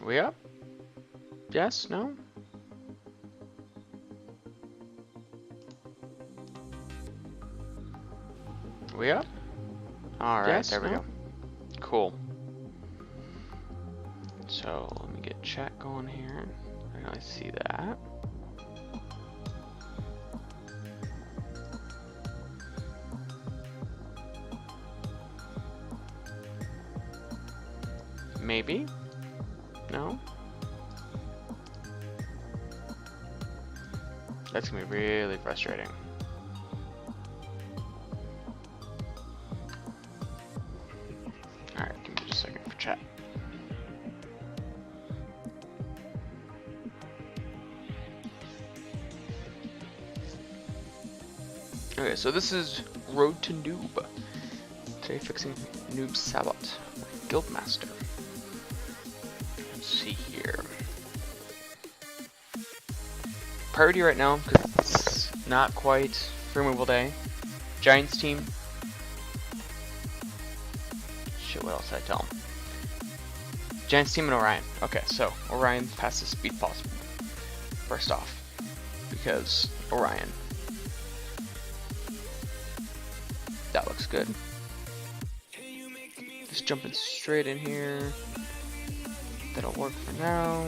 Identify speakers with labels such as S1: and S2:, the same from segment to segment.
S1: We up? Yes? No? We up?
S2: Alright,
S1: Yes?
S2: there we
S1: No?
S2: go. Cool.
S1: So let me get chat going here. I can only see that. Maybe? No? That's gonna be really frustrating. Alright, give me just a second for chat. Okay, so this is Road to Noob. Today fixing Noob Sabot with Guildmaster. Let's see here. Priority right now, because it's not quite removal day. Giants team. Shit, what else did I tell him? Giants team and Orion. Okay, so Orion fastest speed possible. First off, because Orion. That looks good. Just jumping straight in here. That'll work for now.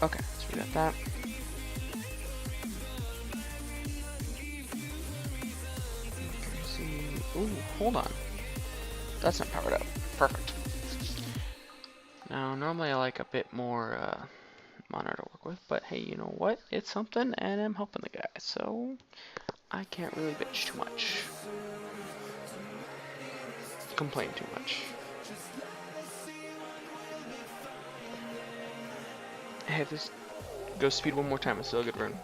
S1: Okay, so we got that. Ooh, hold on. That's not powered up. Perfect. Now, normally I like a bit more monitor to work with, but hey, you know what? It's something, and I'm helping the guy, so I can't really bitch too much. Complain too much. Hey, if this goes speed one more time, it's still a good run.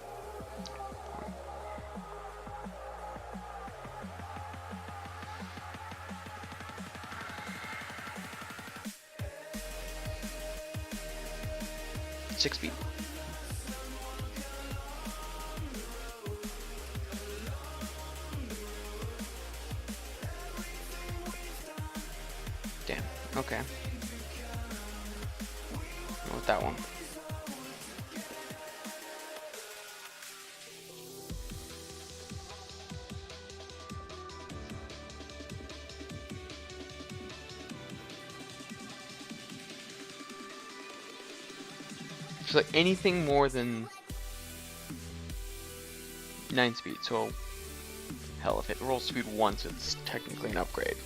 S1: Six speed. Damn. Okay. Go with that one. So like anything more than 9 speed, so hell, if it rolls speed once, it's technically an upgrade.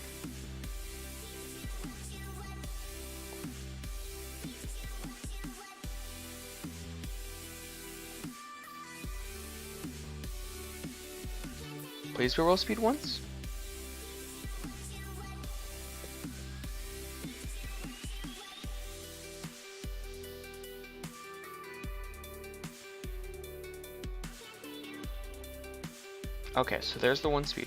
S1: Please roll speed once. Okay, so there's the 1 speed.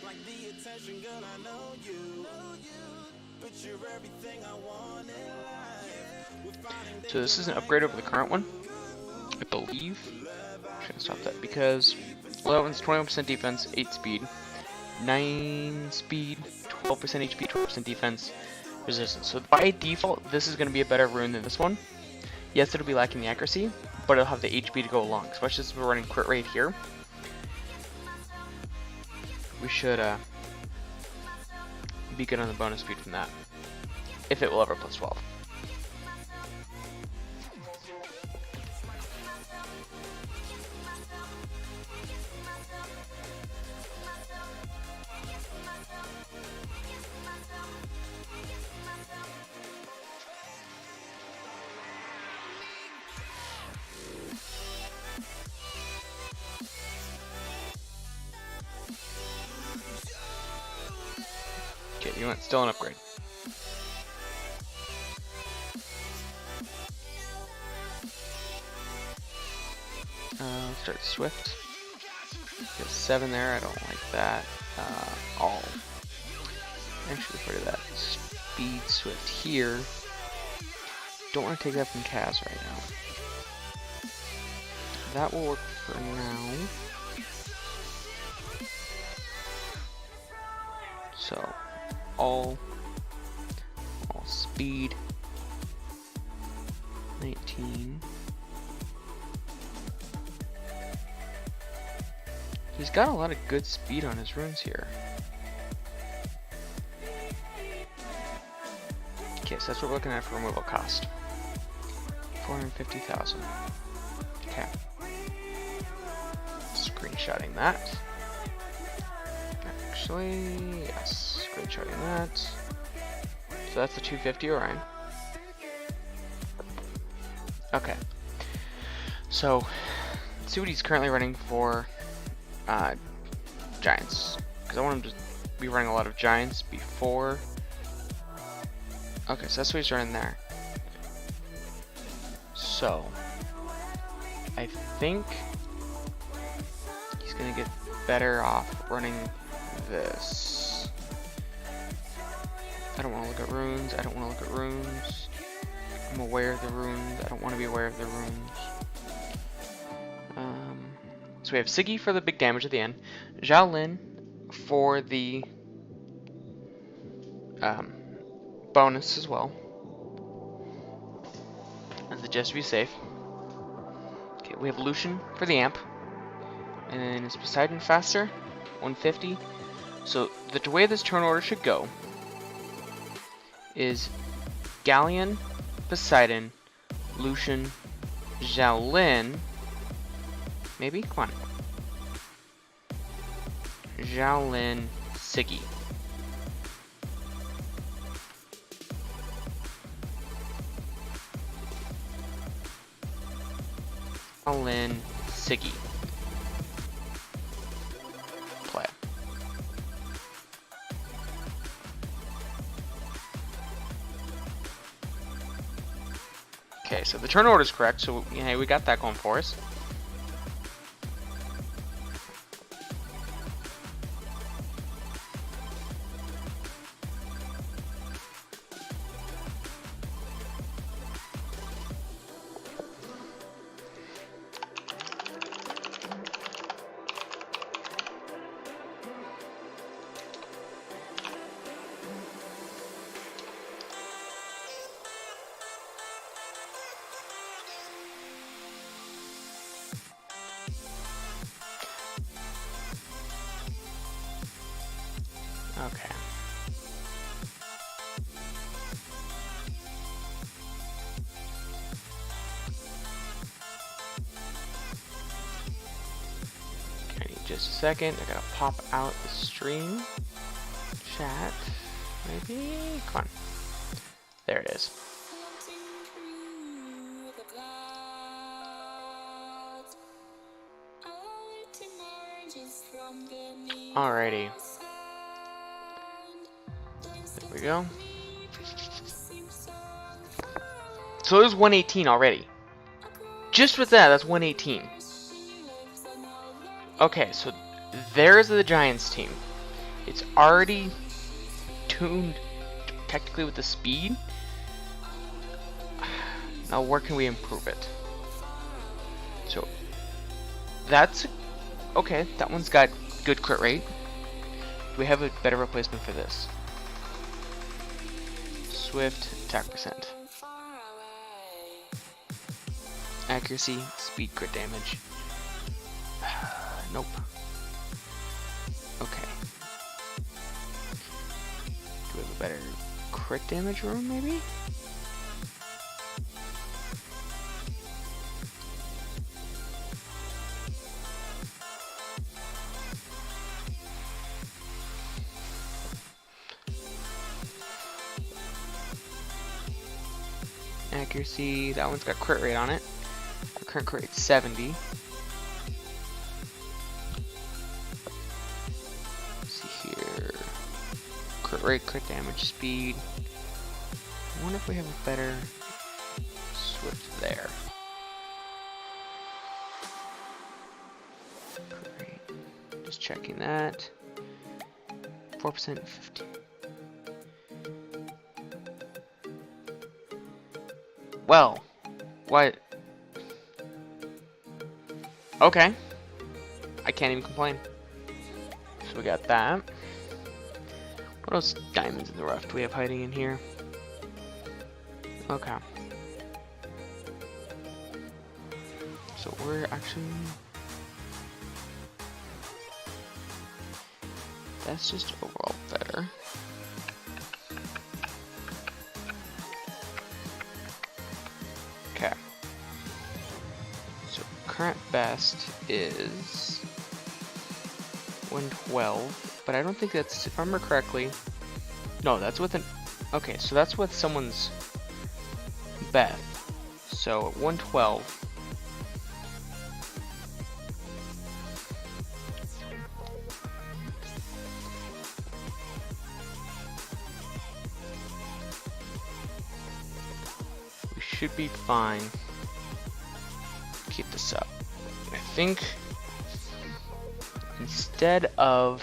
S3: Like the attention, girl, I know you. But you're everything I want in life.
S1: So this is an upgrade over the current one, I believe. I'm gonna stop that because well, that one's 21% defense, 8 speed, 9 speed, 12% HP, 12% defense, resistance. So by default, this is gonna be a better rune than this one. Yes, it'll be lacking the accuracy, but it'll have the HP to go along. Especially since we're running crit rate here. We should be good on the bonus speed from that, if it will ever plus 12. Okay, you want still an upgrade. Start Swift. Get 7 there, I don't like that. All. Actually, rid of that. Speed Swift here. Don't want to take that from Kaz right now. That will work for now. So, all speed. 19. He's got a lot of good speed on his runes here. Okay, so that's what we're looking at for removal cost. 450,000. Okay. Screenshotting that. Actually, yes, screenshotting that. So that's the 250 Orion. Okay. So, let's see what he's currently running for Giants. Because I want him to be running a lot of Giants before. Okay, so that's what he's running there. So, I think he's gonna get better off running this. I don't want to look at runes. I don't want to look at runes. I'm aware of the runes. I don't want to be aware of the runes. So we have Siggy for the big damage at the end. Xiaolin for the bonus as well. And just to be safe. Okay, we have Lucian for the amp. And then is Poseidon faster? 150. So the way this turn order should go is Galleon, Poseidon, Lucian, Xiaolin. Maybe? Come on. Xiaolin, Siggy. Xiaolin, Siggy. Play. Okay, so the turn order is correct, so yeah, we got that going for us. Okay. I need just a second. I gotta pop out the stream chat. Maybe? Come on. There it is. Alrighty. There we go. So there's 118 already. Just with that, that's 118. Okay, so there's the Giants team. It's already tuned technically with the speed. Now where can we improve it? So that's okay, that one's got good crit rate. Do we have a better replacement for this? Swift, attack percent. Accuracy, speed, crit damage. Nope. Okay. Do we have a better crit damage room, maybe? Accuracy, that one's got crit rate on it. The current crit rate's 70. Let's see here. Crit rate, crit damage, speed. I wonder if we have a better Swift there. Crit rate. checking that. 4%, 15. Well, what? Okay. I can't even complain. So we got that. What else diamonds in the rough do we have hiding in here? Okay. So we're actually... That's just overall better. Okay. So current best is 112, but I don't think that's, if I remember correctly, no, that's with an, okay, so that's with someone's Beth. So at 112, we should be fine. Keep this up. I think instead of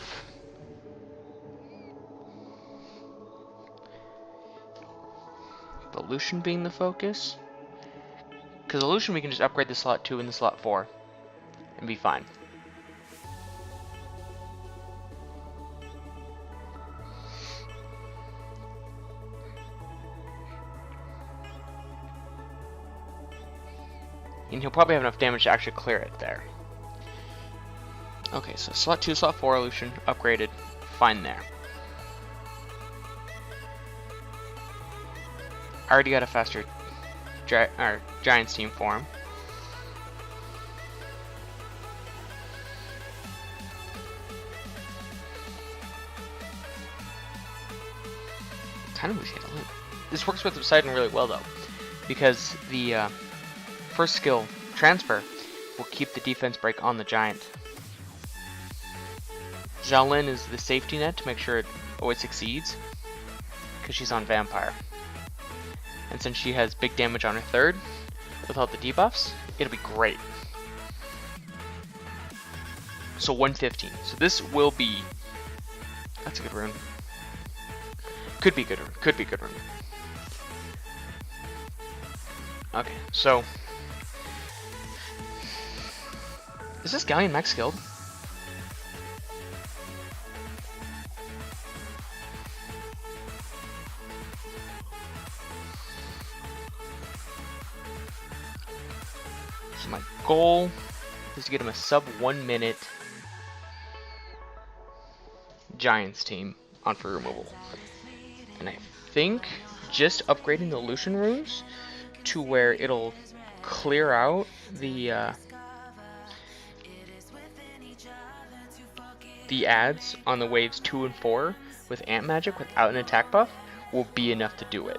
S1: the Lucian being the focus, because the Lucian we can just upgrade the slot 2 and the slot 4 and be fine. And he'll probably have enough damage to actually clear it there. Okay, so slot 2, slot 4, Lucian, upgraded, fine there. I already got a faster Giants team for him. Kind of wish he had a limp. This works with Poseidon really well though, because the first skill, transfer, will keep the defense break on the giant. Xiaolin is the safety net to make sure it always succeeds, because she's on vampire. And since she has big damage on her third, without the debuffs, it'll be great. So 115. So this will be... That's a good rune. Could be good rune. Could be good rune. Okay, so... Is this Galleon max skilled? So my goal is to get him a sub 1 minute Giants team on free removal. And I think just upgrading the Lucian runes to where it'll clear out the ads on the waves 2 and 4 with Ant Magic without an attack buff will be enough to do it.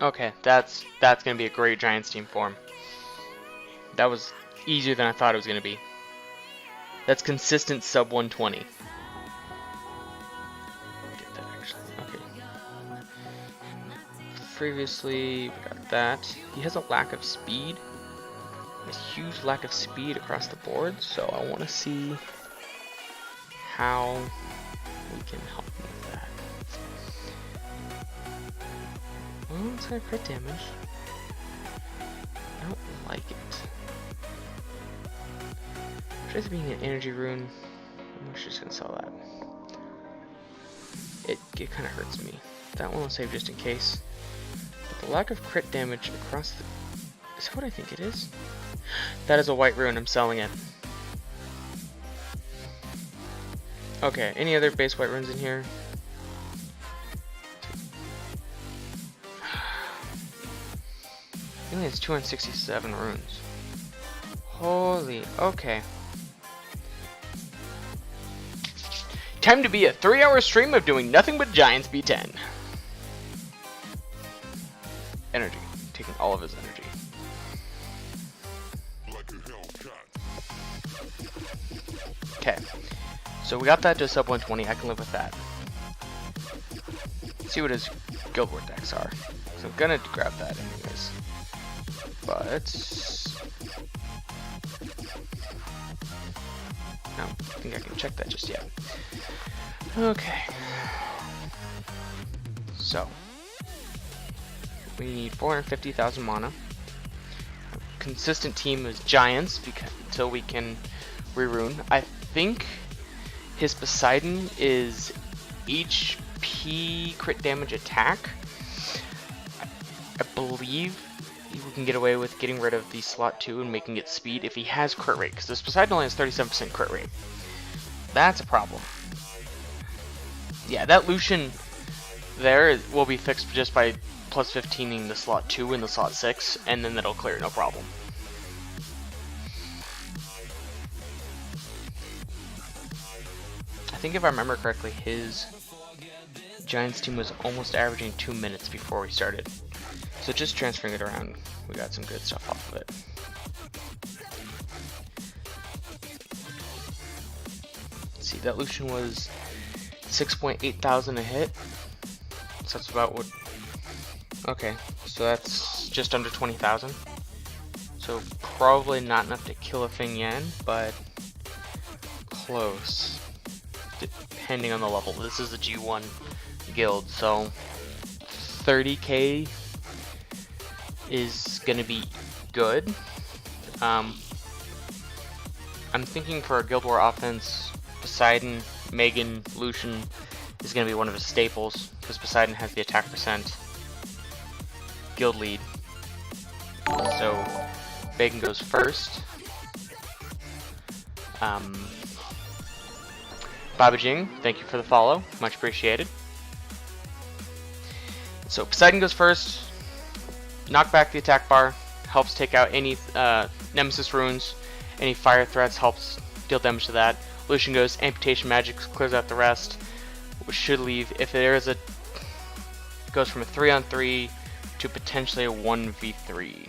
S1: Okay, that's gonna be a great Giants team for him. That was easier than I thought it was gonna be. That's consistent sub 120. Get that actually. Okay. Previously, we got that. He has a lack of speed. A huge lack of speed across the board, so I want to see how we can help him with that. Well, it's got crit damage. I don't like it. Tries being an energy rune. I'm just gonna sell that. It kind of hurts me. That one I'll save just in case. But the lack of crit damage across the... Is that what I think it is? That is a white rune. I'm selling it. Okay, any other base white runes in here? He only has 267 runes. Holy, okay. Time to be a 3-hour stream of doing nothing but Giants B10. Energy. Taking all of his energy. Okay. So we got that to sub 120. I can live with that. Let's see what his Guild War decks are. So I'm gonna grab that anyways. But I don't think I can check that just yet. Okay. So we need 450,000 mana. Consistent team is Giants until we can rerune. I think his Poseidon is HP crit damage attack. I believe we can get away with getting rid of the slot 2 and making it speed if he has crit rate, because this Poseidon only has 37% crit rate. That's a problem. Yeah, that Lucian there will be fixed just by plus 15ing the slot 2 and the slot 6, and then that'll clear, no problem. I think if I remember correctly, his Giants team was almost averaging 2 minutes before we started. So just transferring it around, we got some good stuff off of it. Let's see, that Lucian was 6.8 thousand a hit. So that's about what... Okay, so that's just under 20,000. So probably not enough to kill a Feng Yan, but close. Depending on the level. This is a G1 guild, so 30k is gonna be good. I'm thinking for a Guild War offense, Poseidon, Megan, Lucian is gonna be one of his staples, because Poseidon has the attack percent guild lead. So Megan goes first. Baba Jing, thank you for the follow, much appreciated. So Poseidon goes first, knock back the attack bar, helps take out any Nemesis runes, any fire threats, helps deal damage to that. Lucian goes amputation magic, clears out the rest, which should leave, if there is a, goes from a 3-on-3 to potentially a 1v3.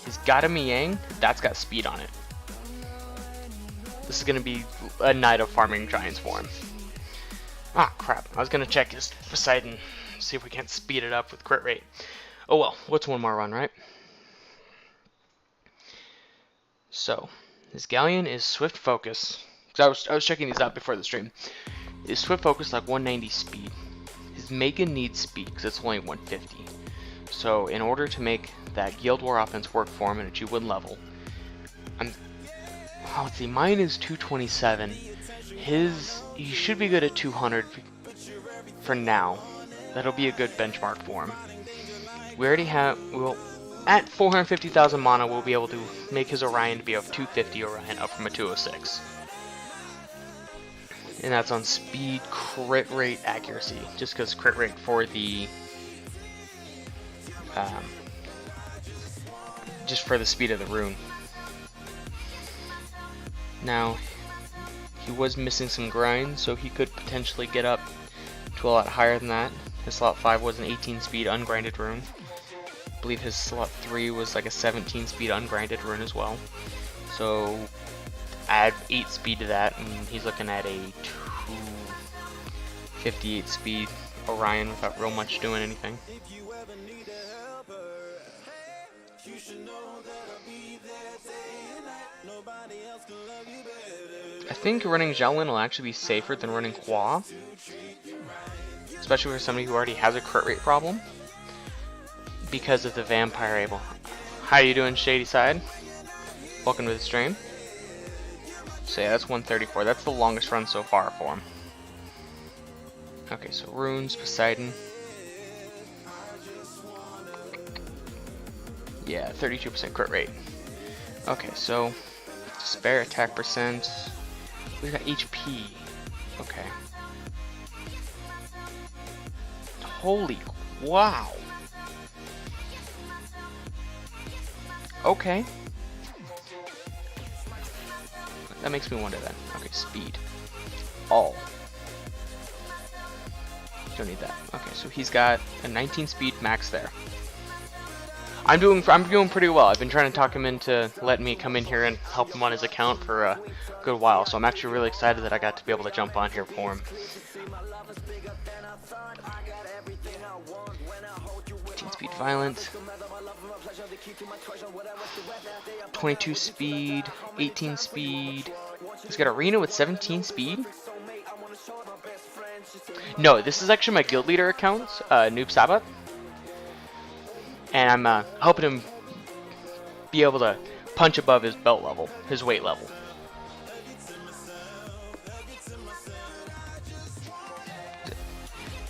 S1: He's got a Miang, that's got speed on it. This is going to be a night of farming Giants for him. Ah, crap. I was going to check his Poseidon, see if we can't speed it up with crit rate. Oh well, what's one more run, right? So, his Galleon is Swift Focus. I was checking these out before the stream. His Swift Focus like 190 speed. His Megan needs speed because it's only 150. So, in order to make that Guild War offense work for him at a G1 level, let's see, mine is 227. He should be good at 200 for now. That'll be a good benchmark for him. We already have, at 450,000 mana, we'll be able to make his Orion to be a 250 Orion up from a 206. And that's on speed, crit rate, accuracy. Just because crit rate for the, just for the speed of the rune. Now, he was missing some grind, so he could potentially get up to a lot higher than that. His slot 5 was an 18 speed ungrinded rune. I believe his slot 3 was like a 17 speed ungrinded rune as well. So add 8 speed to that, and he's looking at a 258 speed Orion without real much doing anything. I think running Xiaolin will actually be safer than running Hua, especially for somebody who already has a crit rate problem because of the Vampire Able. How you doing, Shady Side? Welcome to the stream. So yeah, that's 134. That's the longest run so far for him. Okay, so runes, Poseidon. Yeah, 32% crit rate. Okay, so spare attack percent. We got HP. Okay. Holy wow. That makes me wonder then. Okay, speed. All. Don't need that. Okay, so he's got a 19 speed max there. I'm doing pretty well. I've been trying to talk him into letting me come in here and help him on his account for a good while, so I'm actually really excited that I got to be able to jump on here for him. 18 speed violent, 22 speed, 18 speed. He's got Arena with 17 speed. No, this is actually my guild leader account, Noob, and I'm helping him be able to punch above his belt level, his weight level.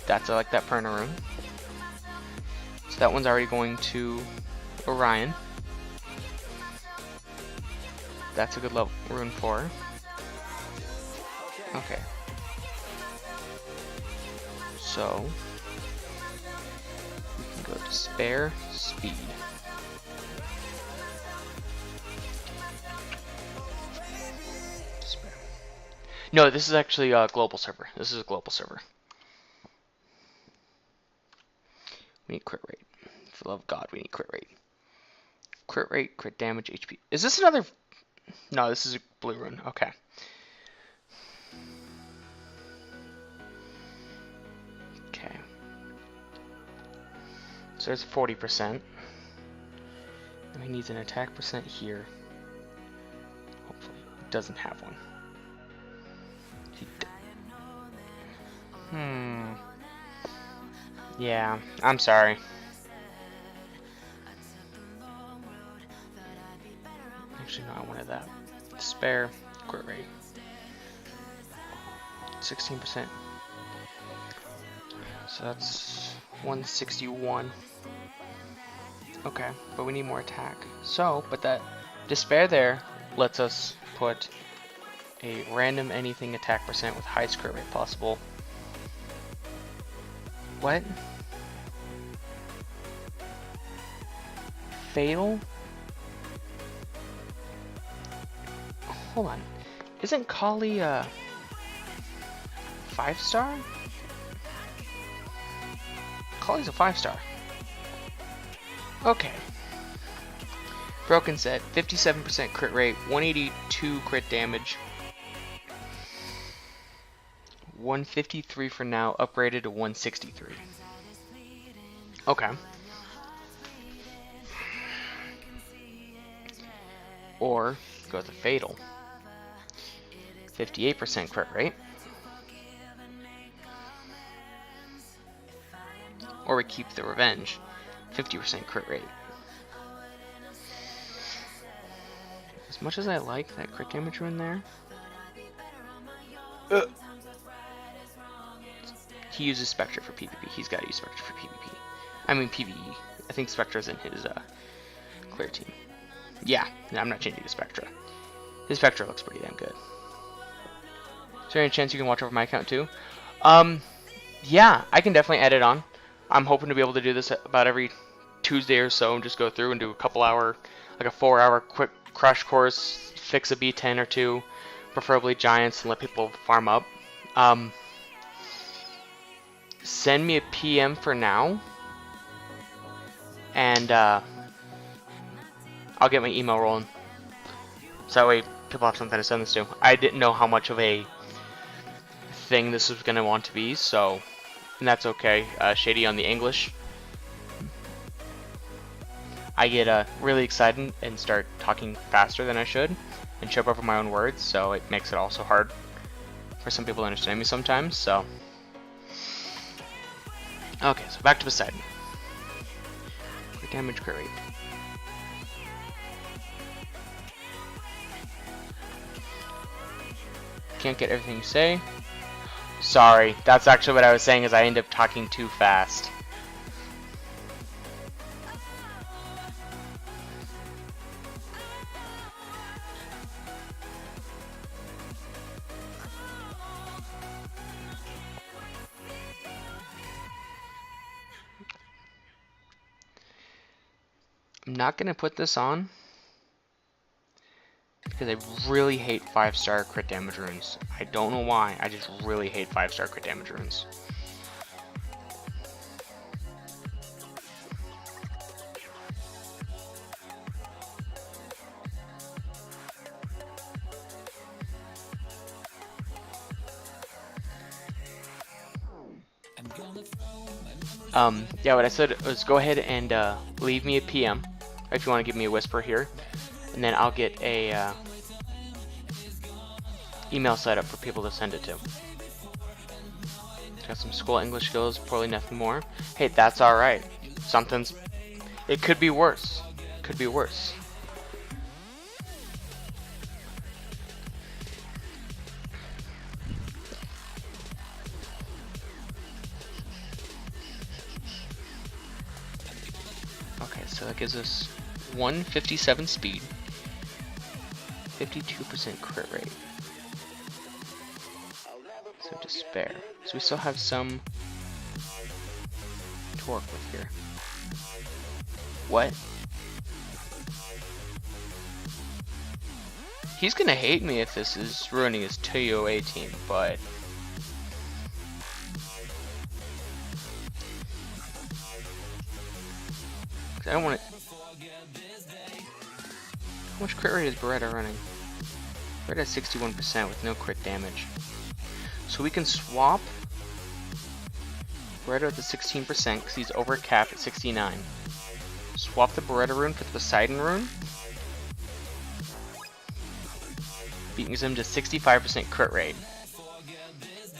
S1: That's I like that per in a room. So that one's already going to Orion. That's a good level rune for her. Okay. So we can go to spare speed. Spare. No, this is actually a global server. This is a global server. We need crit rate. For the love of God, we need crit rate. Crit rate, crit damage, HP. Is this another? No, this is a blue rune. Okay. Okay. So there's 40%. And he needs an attack percent here. Hopefully, he doesn't have one. Yeah, I'm sorry. Actually, no, I wanted that. Spare, crit rate. 16%. So that's 161. Okay, but we need more attack. So, but that despair there lets us put a random anything attack percent with highest crit rate possible. What? Fatal? Hold on. Isn't Kali a 5-star? Kali's a 5-star. Okay. Broken set, 57% crit rate, 182 crit damage. 153 for now, upgraded to 163. Okay. Or go with the Fatal. 58% crit rate. Or we keep the Revenge. 50% crit rate. As much as I like that crit damage rune there, he uses Spectre for PvP. He's got to use Spectre for PvP. I mean PvE. I think Spectre's in his clear team. Yeah, I'm not changing to Spectre. His Spectre looks pretty damn good. Is there any chance you can watch over my account too? Yeah, I can definitely add it on. I'm hoping to be able to do this about every Tuesday or so and just go through and do a couple hour, like a 4-hour quick crash course, fix a B10 or two, preferably giants, and let people farm up. Send me a PM for now, and I'll get my email rolling. So that way people have something to send this to. I didn't know how much of a thing this was going to want to be, so, and that's okay. Shady on the English. I get really excited and start talking faster than I should and trip over my own words, so it makes it also hard for some people to understand me sometimes, so. Okay, so back to Poseidon. Crit damage, crit rate. Can't get everything you say. Sorry, that's actually what I was saying, is I end up talking too fast. I'm not going to put this on because I really hate 5-star crit damage runes. I don't know why, I just really hate 5-star crit damage runes. Yeah, what I said was go ahead and leave me a PM if you want to give me a whisper here, and then I'll get a email set up for people to send it to. Got some school English skills, probably nothing more. Hey, that's alright. It could be worse. Could be worse. Okay, so that gives us 157 speed, 52% crit rate. So despair. So we still have some to work with here. What? He's gonna hate me if this is ruining his TOA team, but I don't want it. How much crit rate is Beretta running? Beretta has 61% with no crit damage. So we can swap Beretta with the 16% because he's over cap at 69. Swap the Beretta rune for the Poseidon rune. Beats him to 65% crit rate.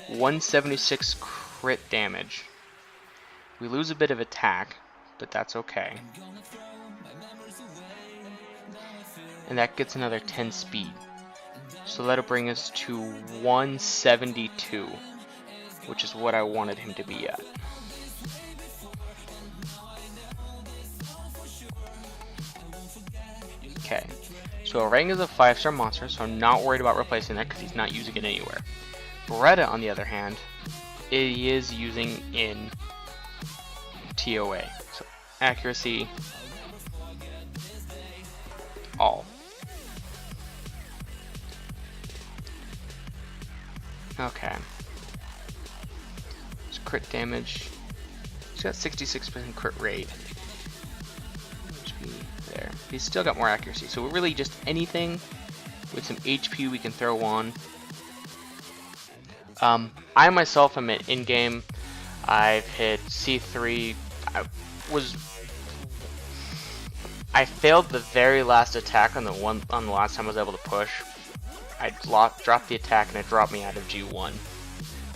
S1: 176 crit damage. We lose a bit of attack, but that's okay. And that gets another 10 speed. So that'll bring us to 172, which is what I wanted him to be at. Okay, so Orang is a 5-star monster, so I'm not worried about replacing that because he's not using it anywhere. Beretta, on the other hand, he is using in TOA. So accuracy, all. Okay. So crit damage. He's got 66% crit rate. There. He's still got more accuracy. So really just anything with some HP we can throw on. I myself am at in-game. I've hit C3. I failed the very last attack on the last time I was able to push. I dropped the attack and it dropped me out of G1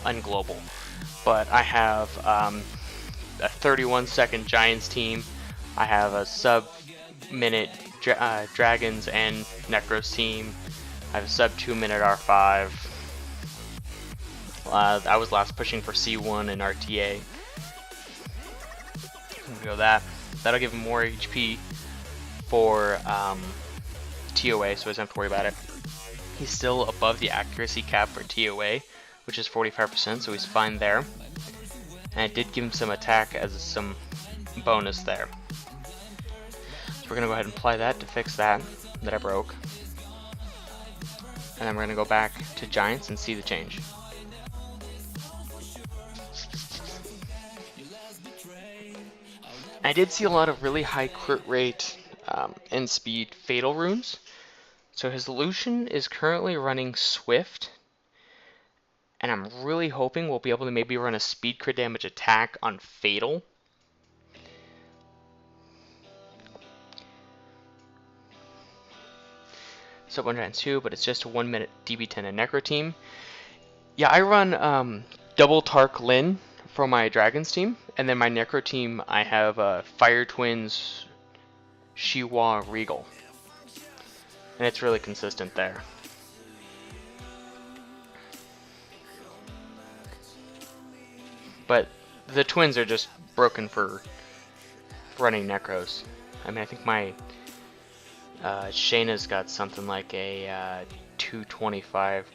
S1: unglobal. But I have a 31-second Giants team. I have a sub-minute Dragons and Necros team. I have a sub-2-minute R5. I was last pushing for C1 and RTA. Go that. That'll give him more HP for TOA, so he doesn't have to worry about it. He's still above the accuracy cap for TOA, which is 45%, so he's fine there. And it did give him some attack as some bonus there. So we're going to go ahead and apply that to fix that I broke. And then we're going to go back to Giants and see the change. I did see a lot of really high crit rate and speed fatal runes. So his Lucian is currently running Swift, and I'm really hoping we'll be able to maybe run a speed crit damage attack on Fatal. Sub 102, but it's just a 1-minute DB10 and Necro team. Yeah, I run double Tark Lin for my Dragons team, and then my Necro team I have Fire Twins, Shiwa, Regal. And it's really consistent there. But the twins are just broken for running Necros. I mean, I think my Shayna's got something like a 225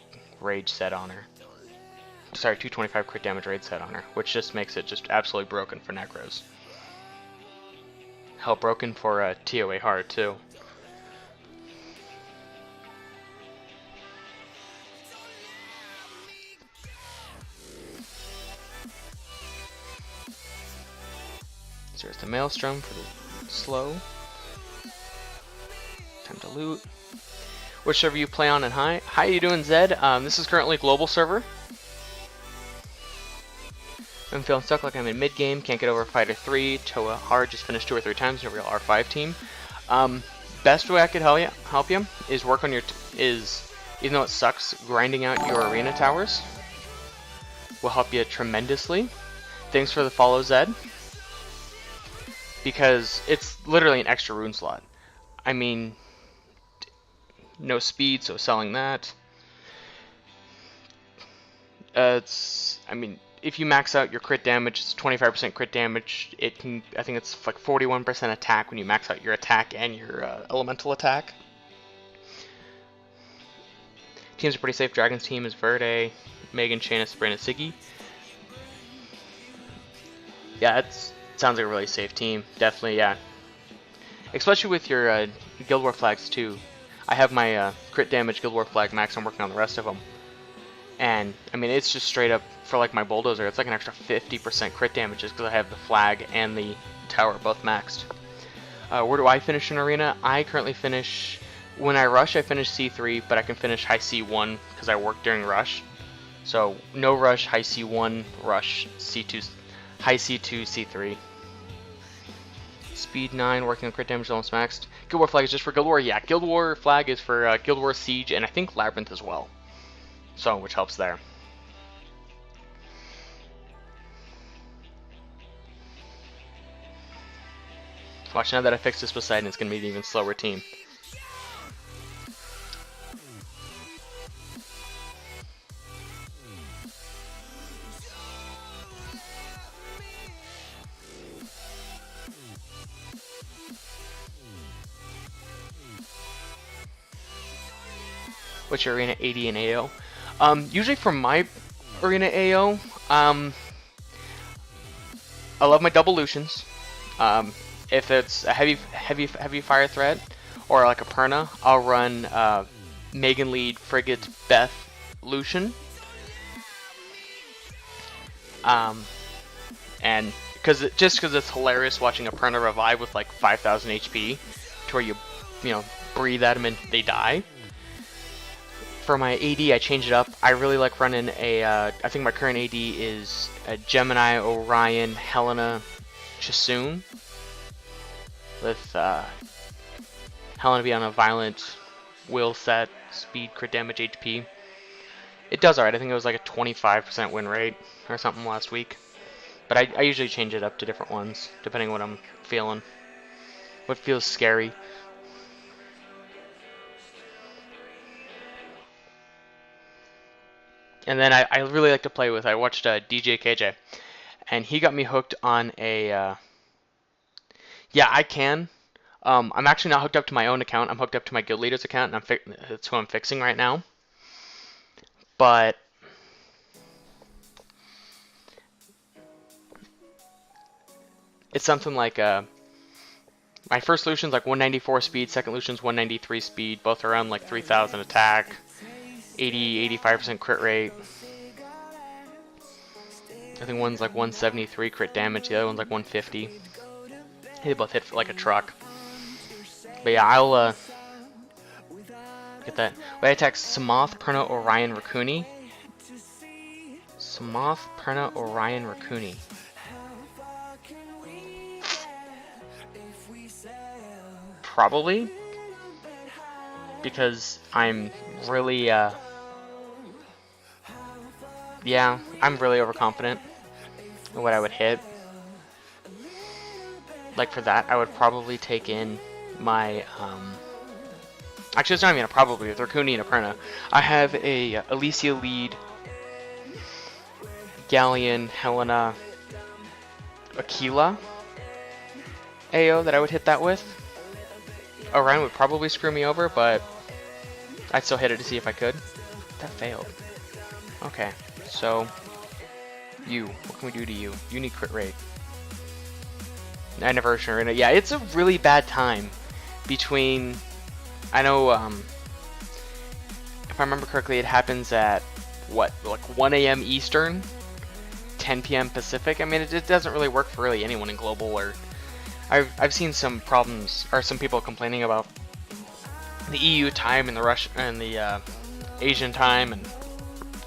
S1: rage set on her. Sorry, 225 crit damage rage set on her, which just makes it just absolutely broken for Necros. Hell, broken for TOA hard too. the Maelstrom for the slow. Time to loot. Which server you play on and hi? How you doing, Zed? This is currently global server. I'm feeling stuck like I'm in mid-game, can't get over Fighter 3, Toa R just finished 2 or 3 times in a real R5 team. Best way I could help you is work on your, even though it sucks, grinding out your arena towers will help you tremendously. Thanks for the follow, Zed. Because it's literally an extra rune slot. I mean, no speed, so selling that. I mean, if you max out your crit damage, it's 25% crit damage. It can, I think it's like 41% attack when you max out your attack and your elemental attack. Teams are pretty safe. Dragon's team is Verde, Megan, Shayna, Sabrina, Siggy. Yeah, it sounds like a really safe team. Definitely, yeah. Especially with your Guild War flags too. I have my crit damage Guild War flag max. I'm working on the rest of them. And, I mean, it's just straight up, for like my bulldozer, it's like an extra 50% crit damage just because I have the flag and the tower both maxed. Where do I finish in arena? I currently finish, when I rush I finish C3, but I can finish high C1 because I work during rush. So, no rush, high C1, rush, C2, high C2, C3. Speed 9, working on crit damage almost maxed. Guild War flag is just for Guild War? Yeah, Guild War flag is for Guild War Siege and I think Labyrinth as well. So, which helps there. Watch, now that I fixed this Poseidon, it's going to be an even slower team. What's your arena AD and AO? Usually for my arena AO, I love my double Lucians. If it's a heavy fire threat or like a Perna, I'll run Megan Lead, Frigate, Beth, Lucian. And just because it's hilarious watching a Perna revive with like 5,000 HP, to where you breathe at them and they die. For my AD, I changed it up. I really like running a, I think my current AD is a Gemini, Orion, Helena, Chasoon. With Helena be on a violent will set, speed, crit damage, HP. It does alright. I think it was like a 25% win rate or something last week. But I usually change it up to different ones, depending on what I'm feeling. What feels scary. And then I really like to play with, I watched DJ KJ, and he got me hooked on a, yeah, I can. I'm actually not hooked up to my own account, I'm hooked up to my guild leader's account, and that's who I'm fixing right now. But it's something like, my first Lucian's like 194 speed, second Lucian's 193 speed, both around like 3,000 attack. 80-85% crit rate. I think one's like 173 crit damage, the other one's like 150. They both hit like a truck. But yeah, I'll get that. Wait, I attack Samoth, Perna, Orion, Rakuni. Samoth, Perna, Orion, Rakuni. Probably. Because I'm really, yeah, I'm really overconfident in what I would hit. Like for that, I would probably take in my, actually it's not even a probably, with Rakuni and a Perna. I have a Alicia Lead, Galleon, Helena, Aquila AO that I would hit that with. Orion would probably screw me over, but I'd still hit it to see if I could. That failed. Okay, so you. What can we do to you? You need crit rate. Anniversary arena. Yeah, it's a really bad time between. I know. If I remember correctly, it happens at what, like 1 a.m. Eastern, 10 p.m. Pacific. I mean, it doesn't really work for really anyone in global or I've seen some problems, or some people complaining about the EU time and the Asian time, and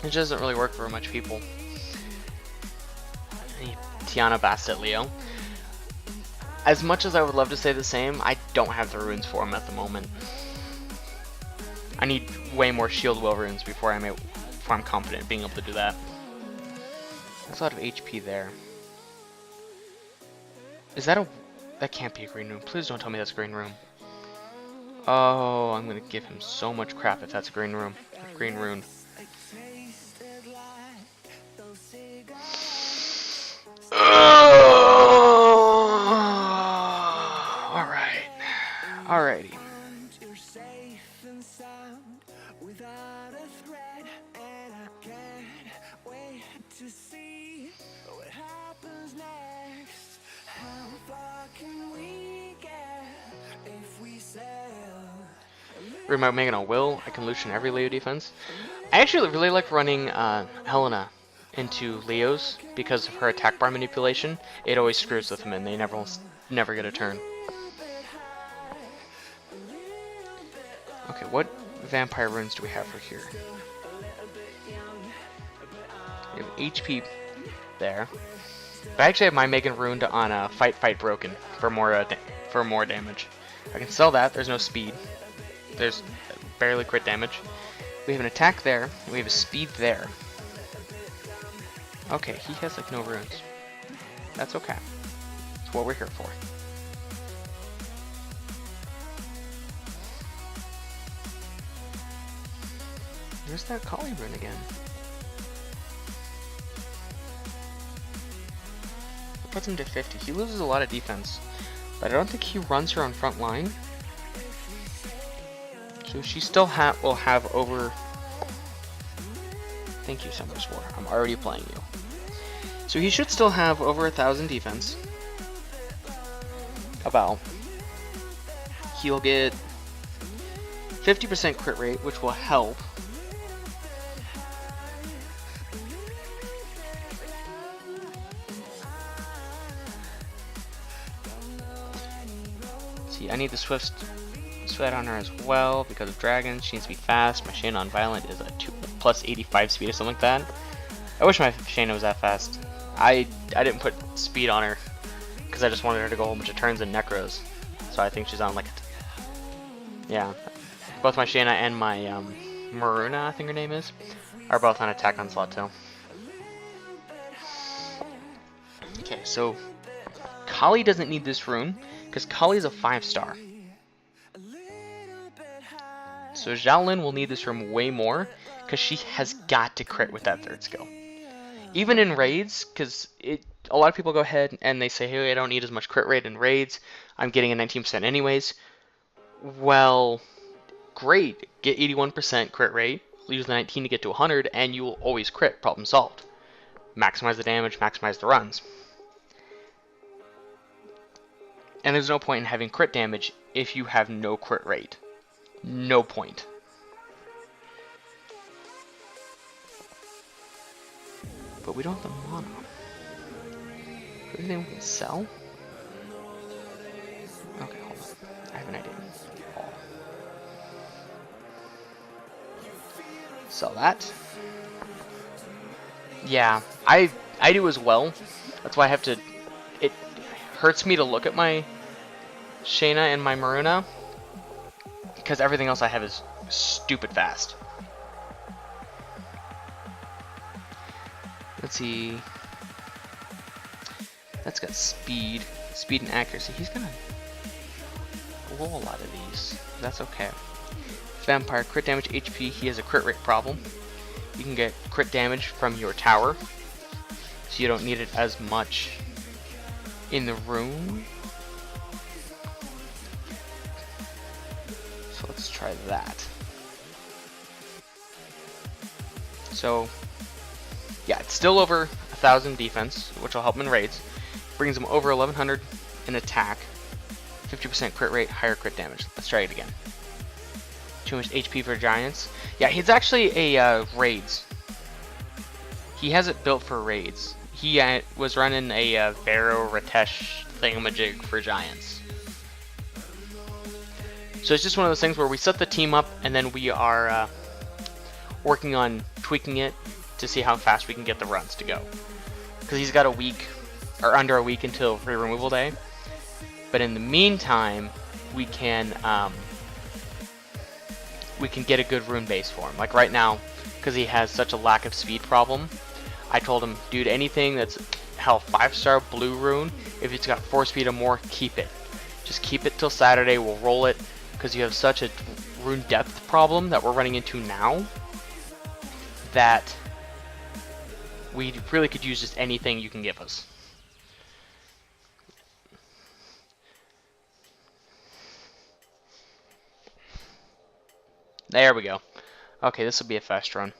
S1: it just doesn't really work for much people. Tiana Bastet Leo. As much as I would love to say the same, I don't have the runes for him at the moment. I need way more shield will runes before I'm confident being able to do that. There's a lot of HP there. Is that a... That can't be a green room. Please don't tell me that's a green room. Oh, I'm gonna give him so much crap if that's a green room. A green rune. Alright. Alrighty. Remote making a will, I can Lucian every Leo defense. I actually really like running Helena into Leos because of her attack bar manipulation. It always screws with them and they never get a turn. Okay, what vampire runes do we have for here? We have HP there. But I actually have my Megan runed on Fight Broken for more damage. I can sell that. There's no speed. There's barely crit damage. We have an attack there. We have a speed there. Okay, he has like no runes. That's okay. That's what we're here for. Where's that Kali rune again? It puts him to 50. He loses a lot of defense, but I don't think he runs her on front line. So she still will have over... Thank you, Summer Spore. I'm already playing you. So he should still have over 1,000 defense. About. He'll get 50% crit rate, which will help. See, I need the Swift on her as well because of dragons. She needs to be fast. My Shayna on Violent is a plus 85 speed or something like that. I wish my Shayna was that fast. I didn't put speed on her because I just wanted her to go a whole bunch of turns and necros. So I think she's on like yeah. Both my Shayna and my Maruna, I think her name is, are both on attack onslaught too. Okay, so Kali doesn't need this rune because Kali's a 5-star. So Xiaolin will need this room way more because she has got to crit with that 3rd skill. Even in raids, because a lot of people go ahead and they say, hey, I don't need as much crit rate in raids. I'm getting a 19% anyways. Well, great. Get 81% crit rate. Use the 19 to get to 100 and you will always crit. Problem solved. Maximize the damage, maximize the runs. And there's no point in having crit damage if you have no crit rate. No point. But we don't have the mana. Anything we can sell? Okay, hold on. I have an idea. Sell that. Yeah, I do as well. That's why I have to... It hurts me to look at my Shayna and my Maruna, because everything else I have is stupid fast. Let's see. That's got speed. Speed and accuracy. He's gonna roll a lot of these. That's okay. Vampire, crit damage, HP. He has a crit rate problem. You can get crit damage from your tower, so you don't need it as much in the room. So let's try that. So yeah, it's still over 1,000 defense, which will help him in raids. Brings him over 1,100 in attack. 50% crit rate, higher crit damage. Let's try it again. Too much HP for giants. Yeah, he's actually a raids. He has it built for raids. He was running a Vero Ratesh thingamajig for giants. So it's just one of those things where we set the team up and then we are working on tweaking it to see how fast we can get the runs to go. Because he's got a week, or under a week until free removal day. But in the meantime, we can get a good rune base for him. Like right now, because he has such a lack of speed problem, I told him, dude, anything that's hell 5-star blue rune, if it's got 4 speed or more, keep it. Just keep it till Saturday, we'll roll it, because you have such a rune depth problem that we're running into now, that we really could use just anything you can give us. There we go. Okay, this will be a fast run.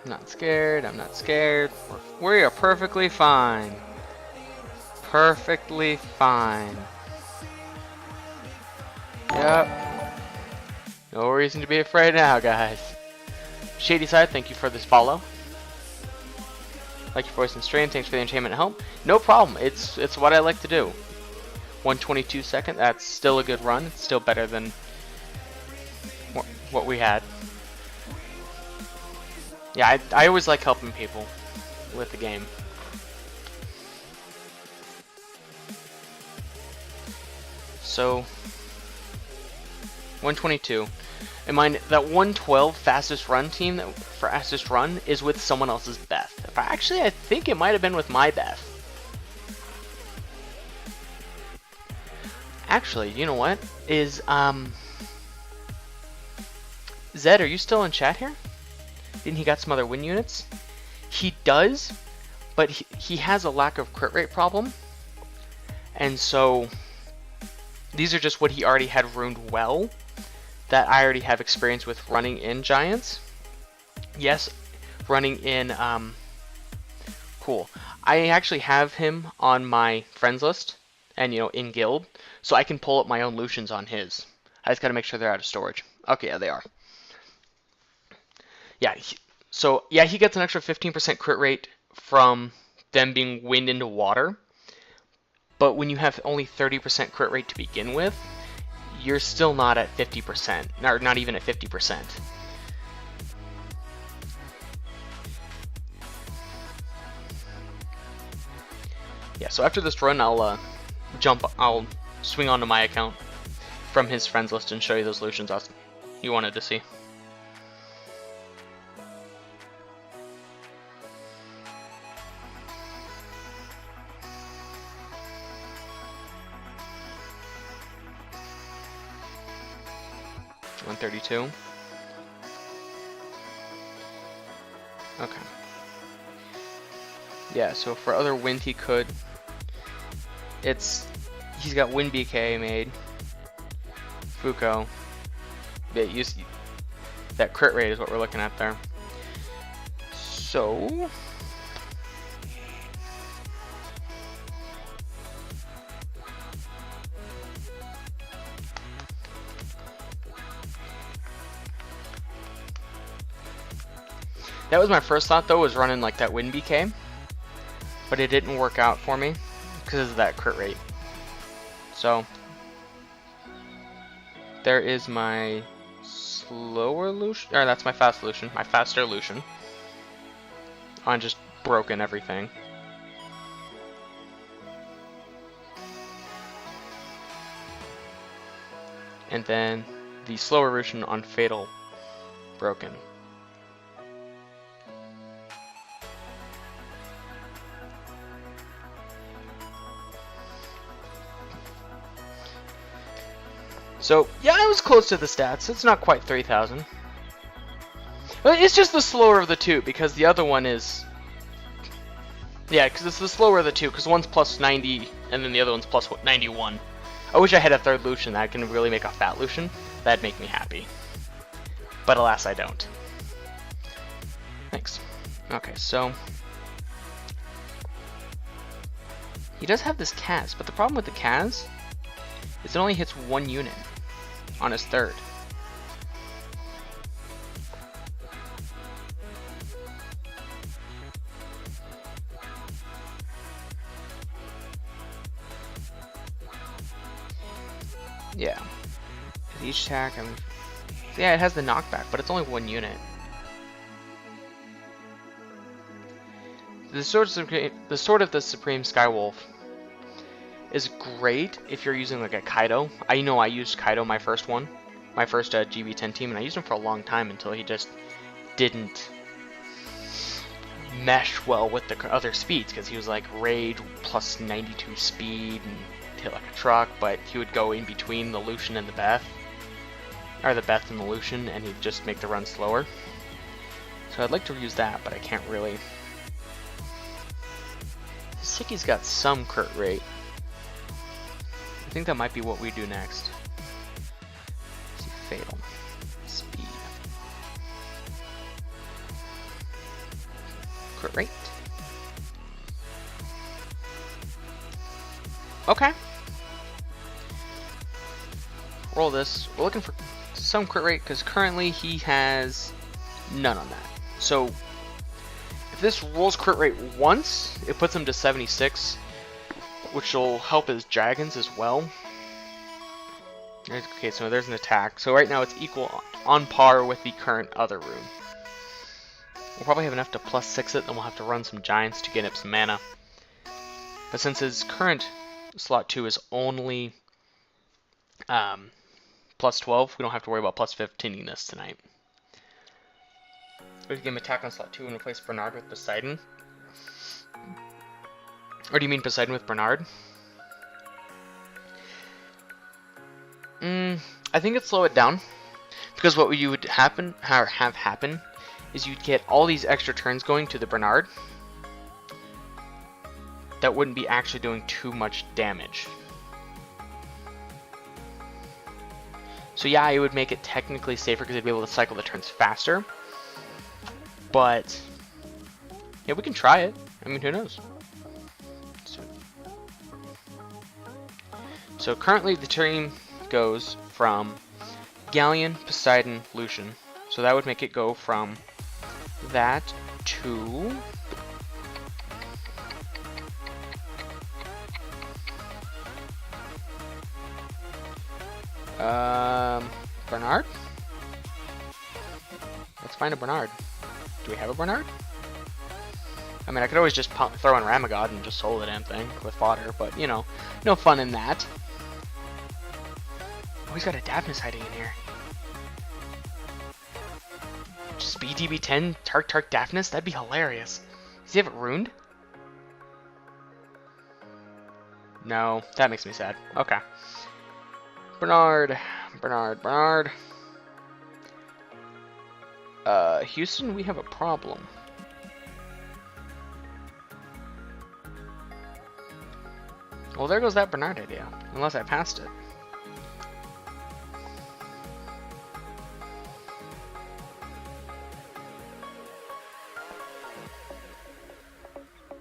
S1: I'm not scared, I'm not scared. We are perfectly fine. Perfectly fine. Yep. No reason to be afraid now, guys. Shady Side, thank you for this follow. Like your voice and stream, thanks for the entertainment and help. No problem, it's what I like to do. 122 second, that's still a good run. It's still better than what we had. Yeah, I always like helping people with the game. So, 122. And mind, that 112 fastest run team that fastest run is with someone else's Beth. Actually, I think it might have been with my Beth. Actually, you know what? Zed, are you still in chat here? Didn't he got some other win units? He does, but he has a lack of crit rate problem. And so, these are just what he already had runed well, that I already have experience with running in Giants. Yes, running in, cool. I actually have him on my friends list, and you know, in guild, so I can pull up my own Lucians on his. I just gotta make sure they're out of storage. Okay, yeah, they are. Yeah, so yeah, he gets an extra 15% crit rate from them being wind into water. But when you have only 30% crit rate to begin with, you're still not at 50%, or not even at 50%. Yeah, so after this run, I'll swing onto my account from his friends list and show you those Lucians you wanted to see. $132. Okay. Yeah, so for other wind he could. He's got Wind BK made. Fuko. That crit rate is what we're looking at there. So that was my first thought though, was running like that Wind BK. But it didn't work out for me because of that crit rate. So there is my slower Lucian, or that's my fast Lucian, my faster Lucian. On just broken everything. And then the slower Lucian on Fatal broken. So, yeah, I was close to the stats. It's not quite 3,000. It's just the slower of the two, because the other one is... Yeah, because it's the slower of the two, because one's plus 90, and then the other one's plus 91. I wish I had a third Lucian that can really make a fat Lucian. That'd make me happy. But alas, I don't. Thanks. Okay, so he does have this Kaz, but the problem with the Kaz is it only hits 1 unit on his third. Yeah. Each attack, yeah, it has the knockback, but it's only 1 unit. The Sword of the Supreme Skywolf is great if you're using like a Kaido. I know I used Kaido my first GB10 team, and I used him for a long time until he just didn't mesh well with the other speeds, because he was like Rage plus 92 speed and hit like a truck, but he would go in between the Lucian and the Beth, or the Beth and the Lucian, and he'd just make the run slower. So I'd like to use that, but I can't really. Sicky's got some crit rate. I think that might be what we do next. Let's see, fatal speed, crit rate. Okay. Roll this. We're looking for some crit rate because currently he has none on that. So if this rolls crit rate once, it puts him to 76, which will help his dragons as well. Okay, so there's an attack. So right now it's equal, on par with the current other rune. We'll probably have enough to +6 it, then we'll have to run some giants to get up some mana. But since his current slot 2 is only +12, we don't have to worry about +15ing this tonight. We can attack on slot 2 and replace Bernard with Poseidon. Or do you mean Poseidon with Bernard? I think it'd slow it down, because what you would have happen is you'd get all these extra turns going to the Bernard that wouldn't be actually doing too much damage. So yeah, it would make it technically safer because they'd be able to cycle the turns faster. But yeah, we can try it. I mean, who knows? So currently the team goes from Galleon, Poseidon, Lucian. So that would make it go from that to Bernard? Let's find a Bernard. Do we have a Bernard? I mean, I could always just throw in Ramagod and just solo the damn thing with fodder, but, you know, no fun in that. Oh, he's got a Daphnis hiding in here. Speed DB10, Tark Daphnis? That'd be hilarious. Does he have it ruined? No, that makes me sad. Okay. Bernard. Houston, we have a problem. Well, there goes that Bernard idea, unless I passed it.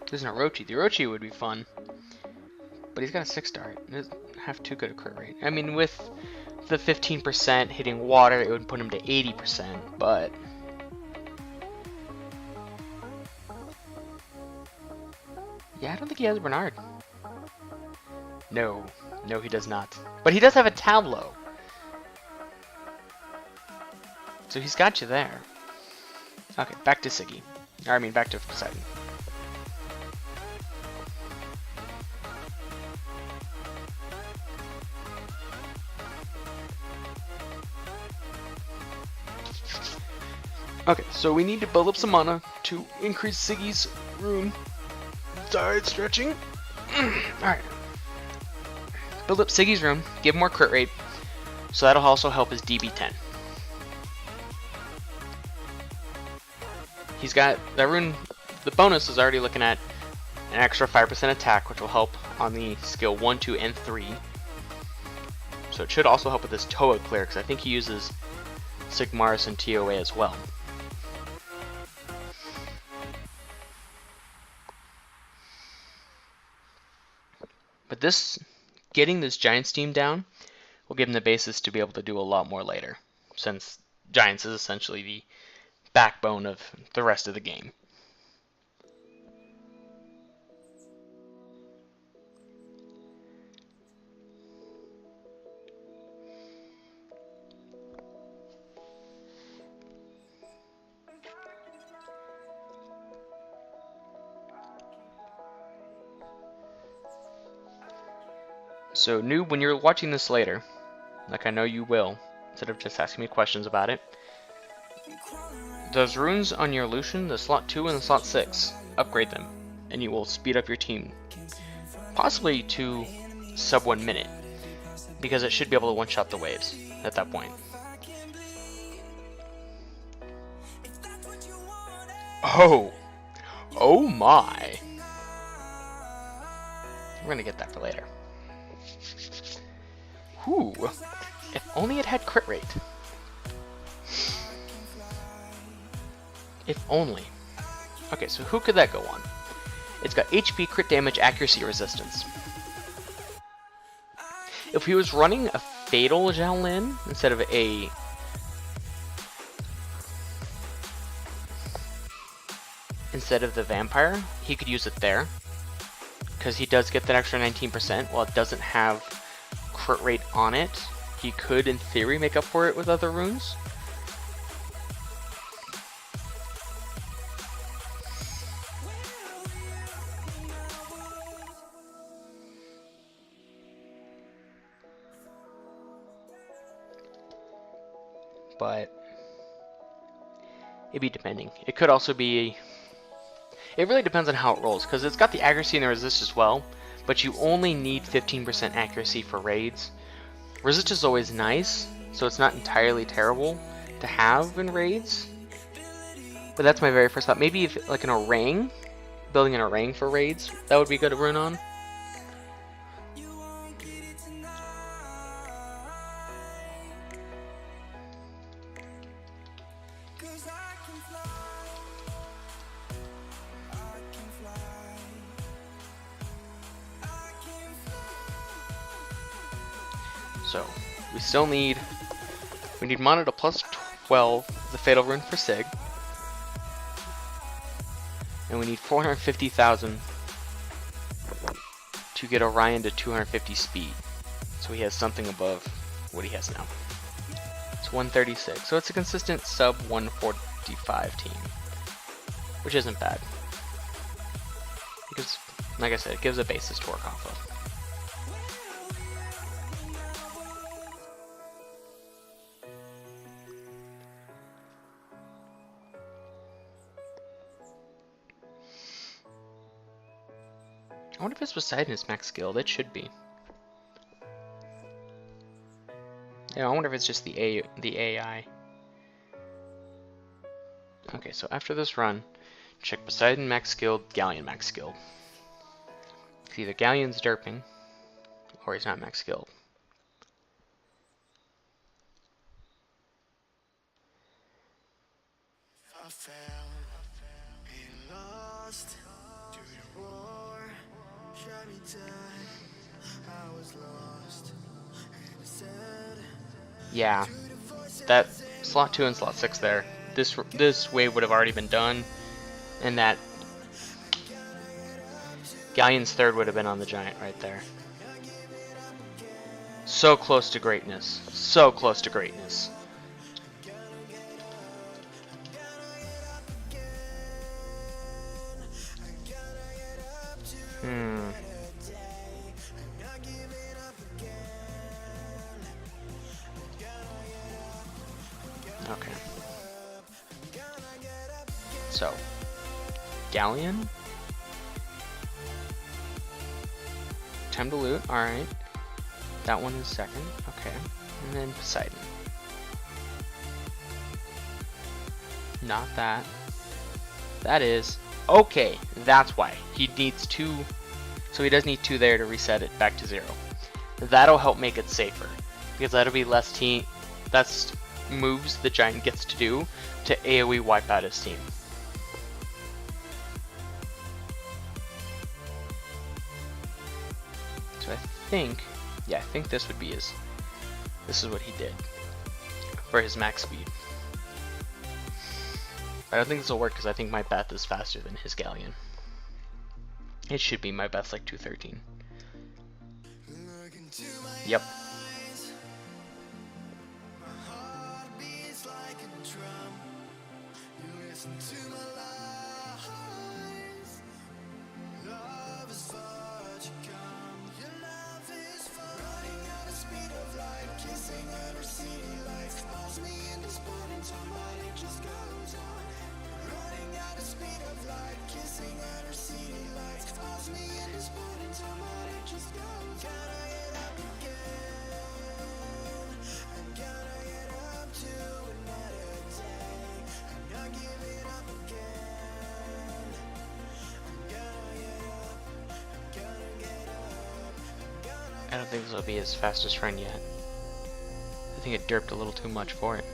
S1: There's an Orochi. The Orochi would be fun, but he's got a 6-star. He doesn't have too good a crit rate. I mean, with the 15% hitting water, it would put him to 80%, but yeah, I don't think he has a Bernard. No, he does not. But he does have a Tableau. So he's got you there. Okay, back to Siggy. Or, I mean, back to Poseidon. Okay, so we need to build up some mana to increase Siggy's rune. Side stretching. Alright. Build up Siggy's rune, give him more crit rate, so that'll also help his DB10. He's got that rune, the bonus is already looking at an extra 5% attack, which will help on the skill 1, 2, and 3. So it should also help with this Toa clear, because I think he uses Sigmaris and TOA as well. But getting this Giants team down will give him the basis to be able to do a lot more later, since Giants is essentially the backbone of the rest of the game. So, Noob, when you're watching this later, like I know you will, instead of just asking me questions about it, those runes on your Lucian, the slot 2 and the slot 6, upgrade them, and you will speed up your team, possibly to sub 1 minute, because it should be able to one-shot the waves at that point. Oh! Oh my! We're gonna get that for later. Whew! If only it had crit rate. If only. Okay, so who could that go on? It's got HP, crit damage, accuracy, resistance. If he was running a Fatal Xiaolin instead of a... instead of the Vampire, he could use it there. Because he does get that extra 19%, while it doesn't have crit rate on it. He could, in theory, make up for it with other runes. But it'd be depending. It could also be... It really depends on how it rolls, because it's got the accuracy and the resist as well, but you only need 15% accuracy for raids. Resist is always nice, so it's not entirely terrible to have in raids. But that's my very first thought. Maybe if, like an orang, building an orang for raids, that would be good to run on. So, we still need... We need mana to plus 12, the Fatal Rune for Sig. And we need 450,000 to get Orion to 250 speed. So he has something above what he has now. It's 136. So it's a consistent sub 145 team. Which isn't bad. Because, like I said, it gives a basis to work off of. I wonder if it's Poseidon is max skilled. It should be. Yeah, I wonder if it's just the AI. Okay, so after this run, check Poseidon max skilled, Galleon max skilled. It's either Galleon's derping, or he's not max skilled.
S3: I fell and lost to the war, shot me down, I was lost and sad.
S1: Yeah, that slot 2 and slot 6 there. This wave would have already been done, and that Galleon's third would have been on the giant right there. So close to greatness. So close to greatness. Okay. So, Galleon. Time to loot, alright. That one is second, okay. And then Poseidon. Not that. That is. Okay, that's why. He needs 2. So he does need 2 there to reset it back to 0. That'll help make it safer. Because that'll be less team. That's moves the giant gets to do to AoE wipe out his team. So So I think, yeah, I think this would be his. This is what he did for his max speed. I don't think this will work because I think my Beth is faster than his Galleon. It should be my Beth's like 213. Yep. I don't think this will be his fastest run yet. I think it derped a little too much for it.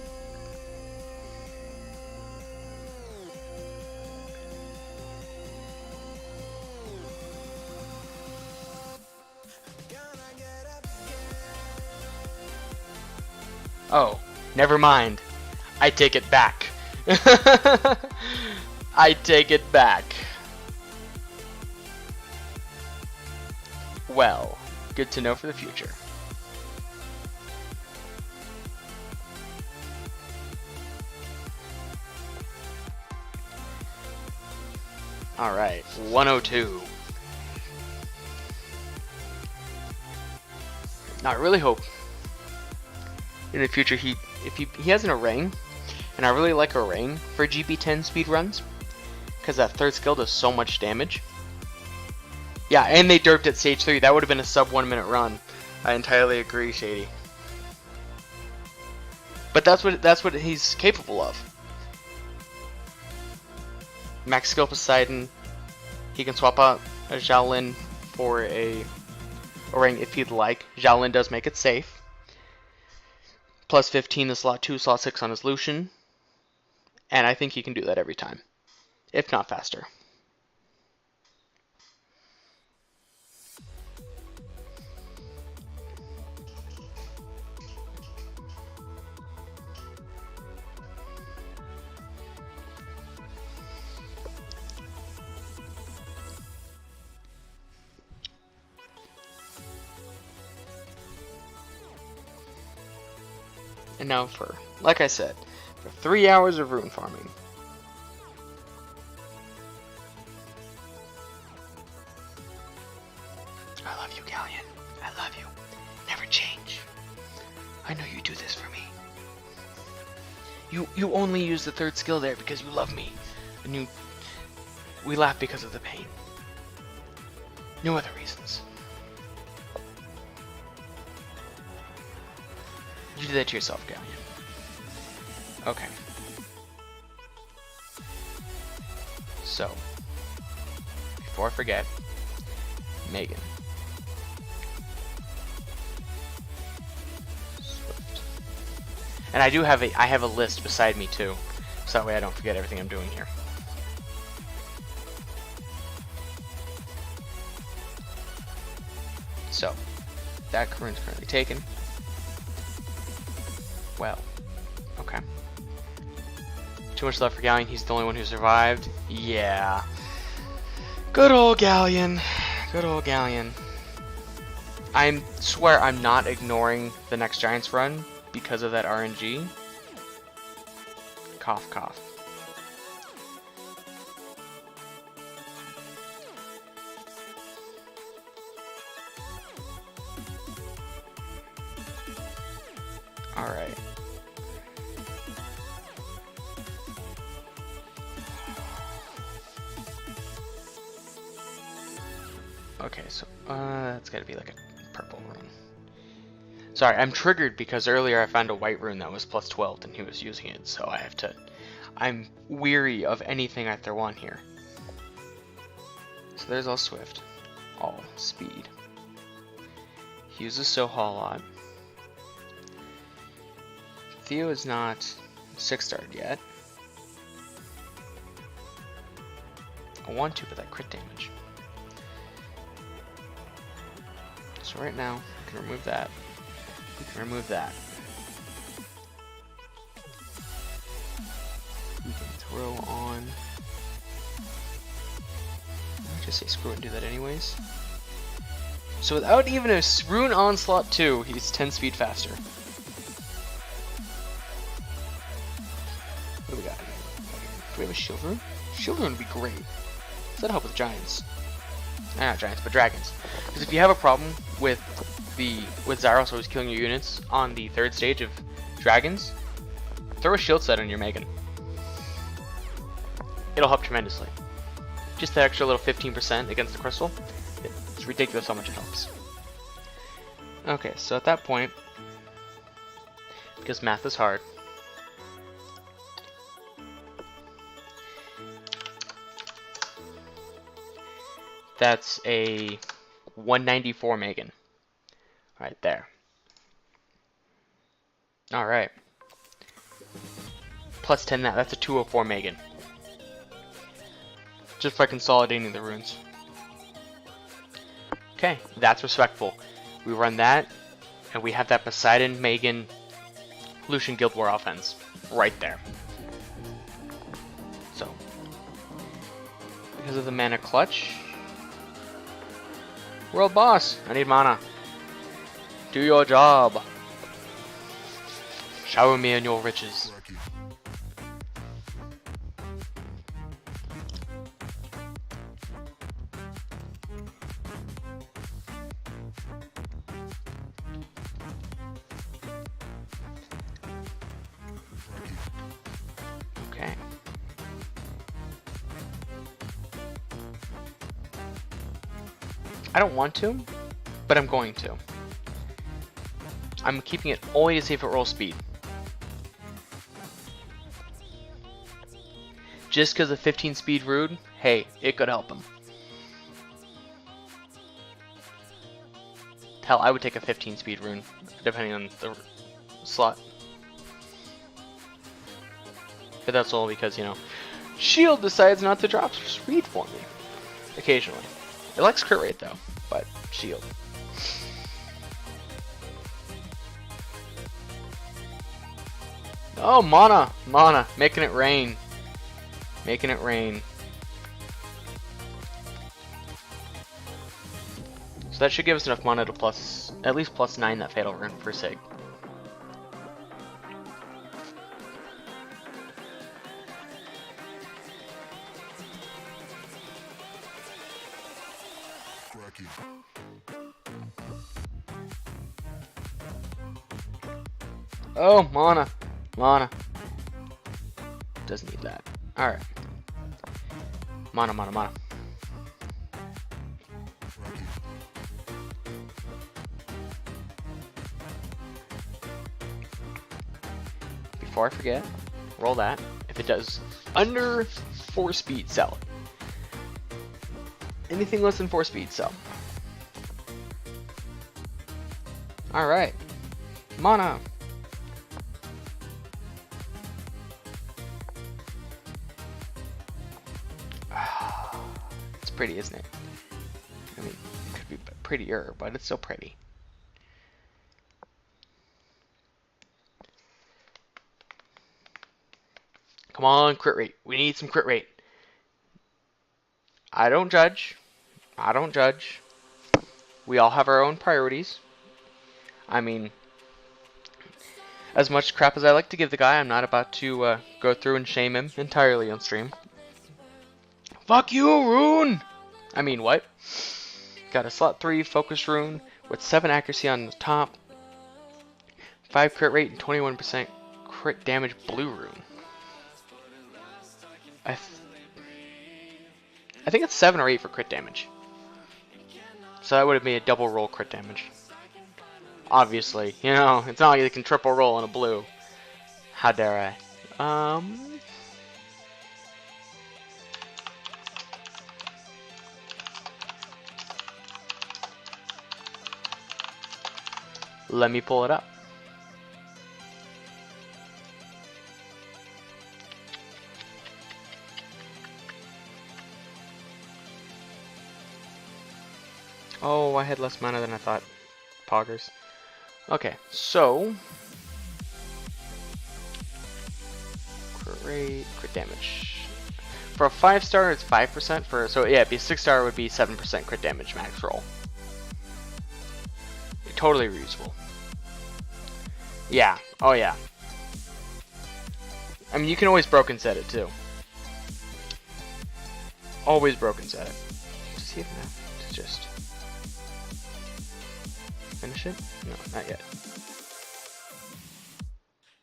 S1: Oh, never mind. I take it back. I take it back. Well, good to know for the future. Alright, 102. Now I really hope in the future he has an Orang, and I really like Orang for GP10 speed runs, because that third skill does so much damage. Yeah, and they derped at stage 3. That would have been a sub 1 minute run. I entirely agree, Shady. But that's what he's capable of. Max skill Poseidon. He can swap out a Xiaolin for a Orang if he'd like. Xiaolin does make it safe. Plus 15 to slot 2, slot 6 on his Lucian. And I think he can do that every time, if not faster. And now for, like I said, for 3 hours of rune farming. I love you, Galleon. I love you. Never change. I know you do this for me. You only use the third skill there because you love me. And we laugh because of the pain. No other reasons. You did that to yourself, Galleon. Okay. So, before I forget, Megan. Swift. And I have a list beside me too, so that way I don't forget everything I'm doing here. So, that rune's currently taken. Well, okay. Too much love for Galleon. He's the only one who survived. Yeah. Good old Galleon. Good old Galleon. I swear I'm not ignoring the next Giants run because of that RNG. Cough, cough. Alright. Okay, so that's gotta be like a purple rune. Sorry, I'm triggered because earlier I found a white rune that was plus 12 and he was using it, so I have to... I'm weary of anything I throw on here. So there's all Swift. All speed. He uses Soha a lot. Theo is not 6-starred yet. I want to, but that crit damage. So right now, we can remove that. We can remove that. We can throw on... I'll just say screw it and do that anyways. So without even a Rune Onslaught 2, he's 10 speed faster. What do we got? Do we have a Shield Rune? Shield Rune would be great. Does that help with Giants? Not Giants, but Dragons. Because if you have a problem with Zyros always killing your units on the 3rd stage of Dragons, throw a shield set on your Megan. It'll help tremendously. Just the extra little 15% against the crystal. It's ridiculous how much it helps. Okay, so at that point, because math is hard, that's a 194 Megan. Right there. Alright. Plus 10 that's a 204 Megan. Just by consolidating the runes. Okay, that's respectful. We run that, and we have that Poseidon, Megan, Lucian Guild War offense. Right there. So, because of the mana clutch, World Boss, I need mana. Do your job. Shower me in your riches. Okay. I don't want to, but I'm going to. I'm keeping it only to see if it rolls speed. Just because of 15 speed Rude, hey, it could help him. Hell, I would take a 15 speed rune, depending on the slot. But that's all because, you know, Shield decides not to drop speed for me. Occasionally. It likes crit rate though, but Shield. Oh, mana! Mana! Making it rain. Making it rain. So that should give us enough mana to at least plus 9 that Fatal Rune for Sig. Oh, mana. Mana. Doesn't need that. Alright. Mana, mana, mana. Before I forget, roll that. If it does under 4 speed, sell it. Anything less than 4 speed, sell. Alright. Mana. It's pretty, isn't it? I mean, it could be prettier, but it's still pretty. Come on, crit rate. We need some crit rate. I don't judge. I don't judge. We all have our own priorities. I mean, as much crap as I like to give the guy, I'm not about to go through and shame him entirely on stream. Fuck you, Rune! I mean, what? Got a slot 3 focus rune with 7 accuracy on the top, 5 crit rate, and 21% crit damage blue rune. I think it's 7 or 8 for crit damage. So that would have made a double roll crit damage. Obviously, you know, it's not like you can triple roll on a blue. How dare I? Let me pull it up. Oh, I had less mana than I thought. poggers. Okay, so crit rate, crit damage. For a 5-star, it's 5%. For so yeah, it'd be a 6-star would be 7% crit damage max roll. Totally reusable. Yeah. Oh yeah. I mean, you can always broken set it too. Always broken set it. Let's see if I have to just finish it. No, not yet.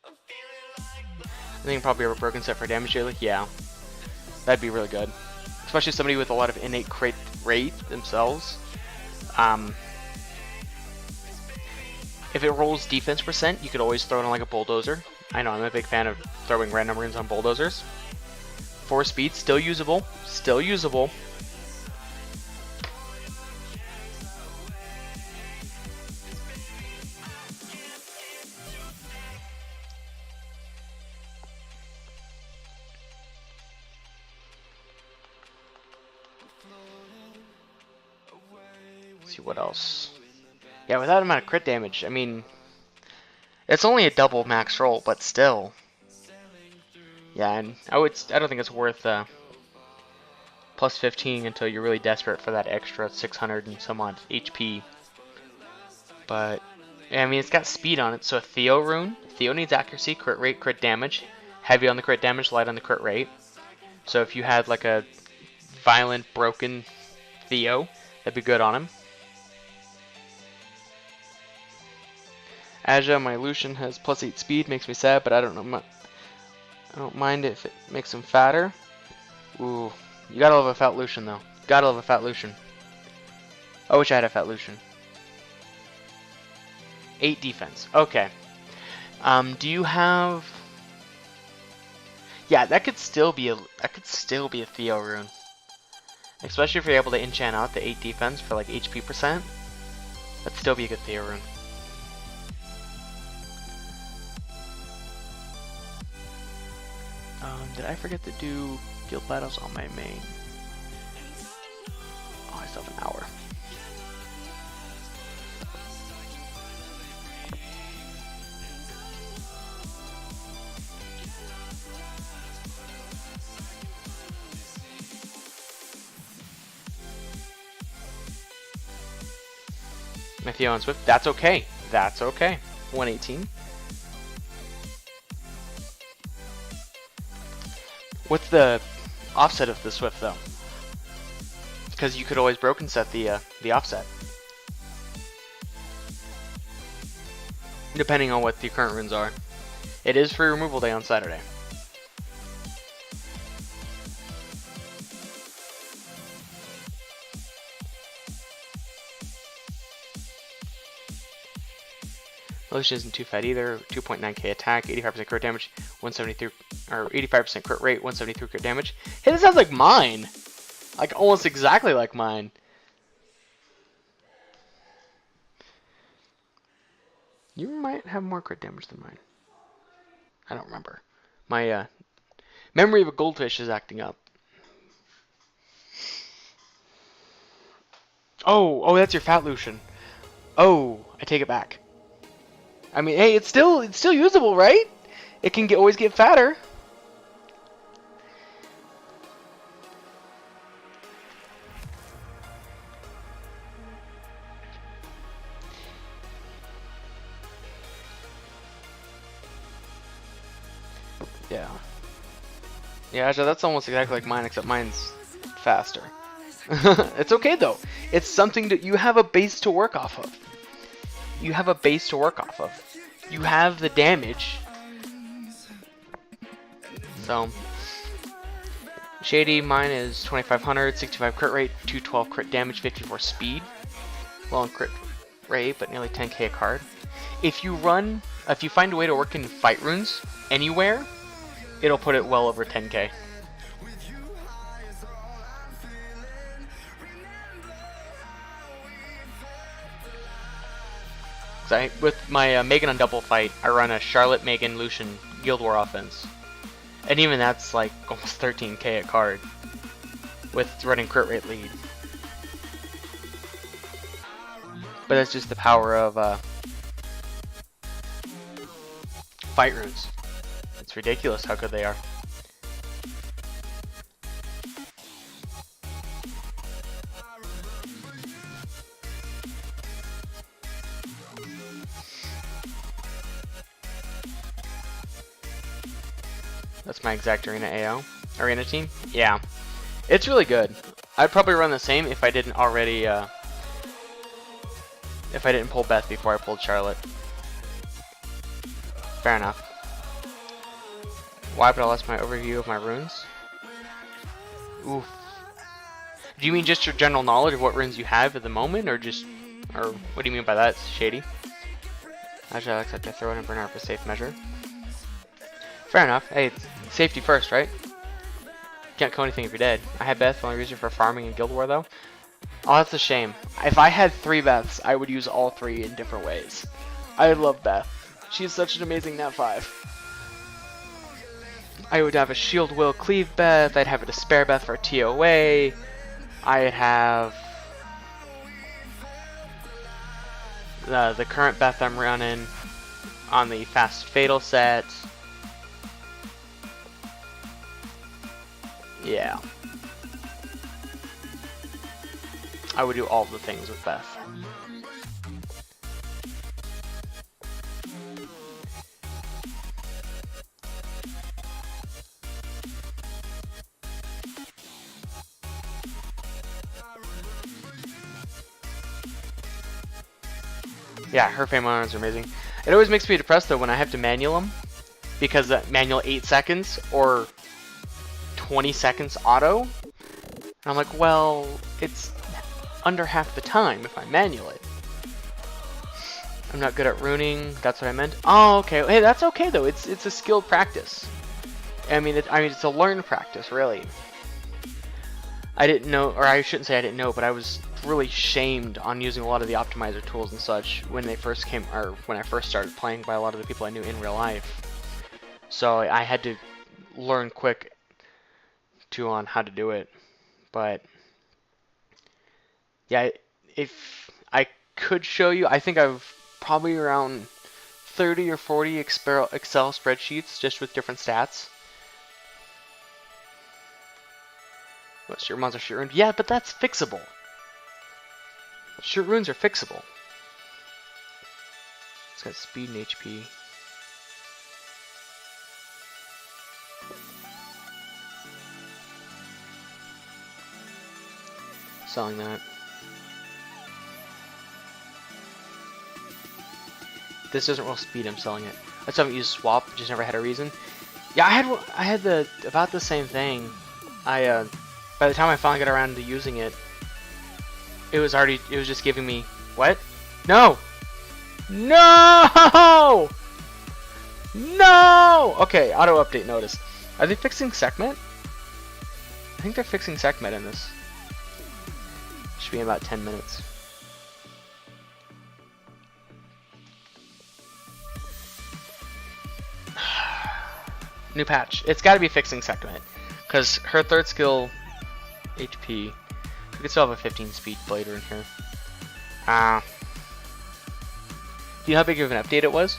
S1: I think probably a broken set for damage daily. Yeah, that'd be really good, especially somebody with a lot of innate crit rate themselves. If it rolls defense percent, you could always throw it on like a bulldozer. I know I'm a big fan of throwing random runes on bulldozers. 4 speed, still usable, still usable. Let's see what else. Yeah, with that amount of crit damage, I mean, it's only a double max roll, but still. Yeah, and I don't think it's worth plus 15 until you're really desperate for that extra 600 and some odd HP. But yeah, I mean, it's got speed on it, so a Theo rune. Theo needs accuracy, crit rate, crit damage. Heavy on the crit damage, light on the crit rate. So if you had like a violent, broken Theo, that'd be good on him. Aja, my Lucian has plus 8 speed, makes me sad, but I don't know. I don't mind if it makes him fatter. Ooh, you gotta love a fat Lucian though. Gotta love a fat Lucian. I wish I had a fat Lucian. 8 defense. Okay. Do you have? Yeah, that could still be a Theo rune. Especially if you're able to enchant out the 8 defense for like HP percent. That'd still be a good Theo rune. Did I forget to do guild battles on my main? Oh, I still have an hour. My Theo on Swift, that's okay. That's okay. 118. What's the offset of the Swift though? Because you could always broken set the offset, depending on what the current runes are. It is free removal day on Saturday. Lucian isn't too fat either. 2.9k attack, 85% crit damage, 173 or 85% crit rate, 173 crit damage. Hey, this sounds like mine. Like almost exactly like mine. You might have more crit damage than mine. I don't remember. My memory of a goldfish is acting up. Oh, that's your fat Lucian. Oh, I take it back. I mean, hey, it's still usable, right? It can always get fatter. Yeah. Yeah, so that's almost exactly like mine, except mine's faster. It's okay though. It's something that you have a base to work off of. You have a base to work off of. You have the damage. So, Shady, mine is 2500, 65 crit rate, 212 crit damage, 54 speed. Low on crit rate, but nearly 10k a card. If you find a way to work in fight runes anywhere, it'll put it well over 10k. With my Megan on double fight, I run a Charlotte, Megan, Lucian Guild War offense. And even that's like almost 13k a card with running crit rate lead. But that's just the power of fight runes. It's ridiculous how good they are. That's my exact arena team. Yeah, it's really good. I'd probably run the same if I didn't already, if I didn't pull Beth before I pulled Charlotte. Fair enough. Why? But I lost my overview of my runes. Oof. Do you mean just your general knowledge of what runes you have at the moment, or what do you mean by that, Shady? Actually, I accept to throw it in burn out for safe measure. Fair enough. Hey, it's safety first, right? Can't kill anything if you're dead. I had Beth only use her for farming in Guild War though. Oh, that's a shame. If I had 3 Beths, I would use all 3 in different ways. I love Beth. She's such an amazing Nat 5. I would have a Shield Will Cleave Beth, I'd have a Despair Beth for TOA, I'd have the current Beth I'm running on the Fast Fatal set. Yeah. I would do all the things with Beth. Yeah, her family runs are amazing. It always makes me depressed though when I have to manual them, because manual 8 seconds or 20 seconds auto. And I'm like, well, it's under half the time if I manual it. I'm not good at runing. That's what I meant. Oh, okay. Hey, that's okay though. It's a skilled practice. I mean, it's a learned practice, really. I didn't know, or I shouldn't say I didn't know, but I was really shamed on using a lot of the optimizer tools and such when they first came, or when I first started playing by a lot of the people I knew in real life. So I had to learn quick on how to do it. But yeah, if I could show you, I think I've probably around 30 or 40 Excel spreadsheets just with different stats. What's your monster shirt rune? Yeah, but that's fixable. Shirt runes are fixable. It's got speed and HP. Selling that. This doesn't roll speed, I'm selling it. I still haven't used swap, just never had a reason. Yeah, I had about the same thing. By the time I finally got around to using it, it was just giving me what? No! No! No! Okay, auto update notice. Are they fixing Sekhmet? I think they're fixing Sekhmet in this. Should be in about 10 minutes. New patch. It's got to be fixing Sekhmet, because her 3rd skill HP. We could still have a 15 speed blade in here. Do you know how big of an update it was?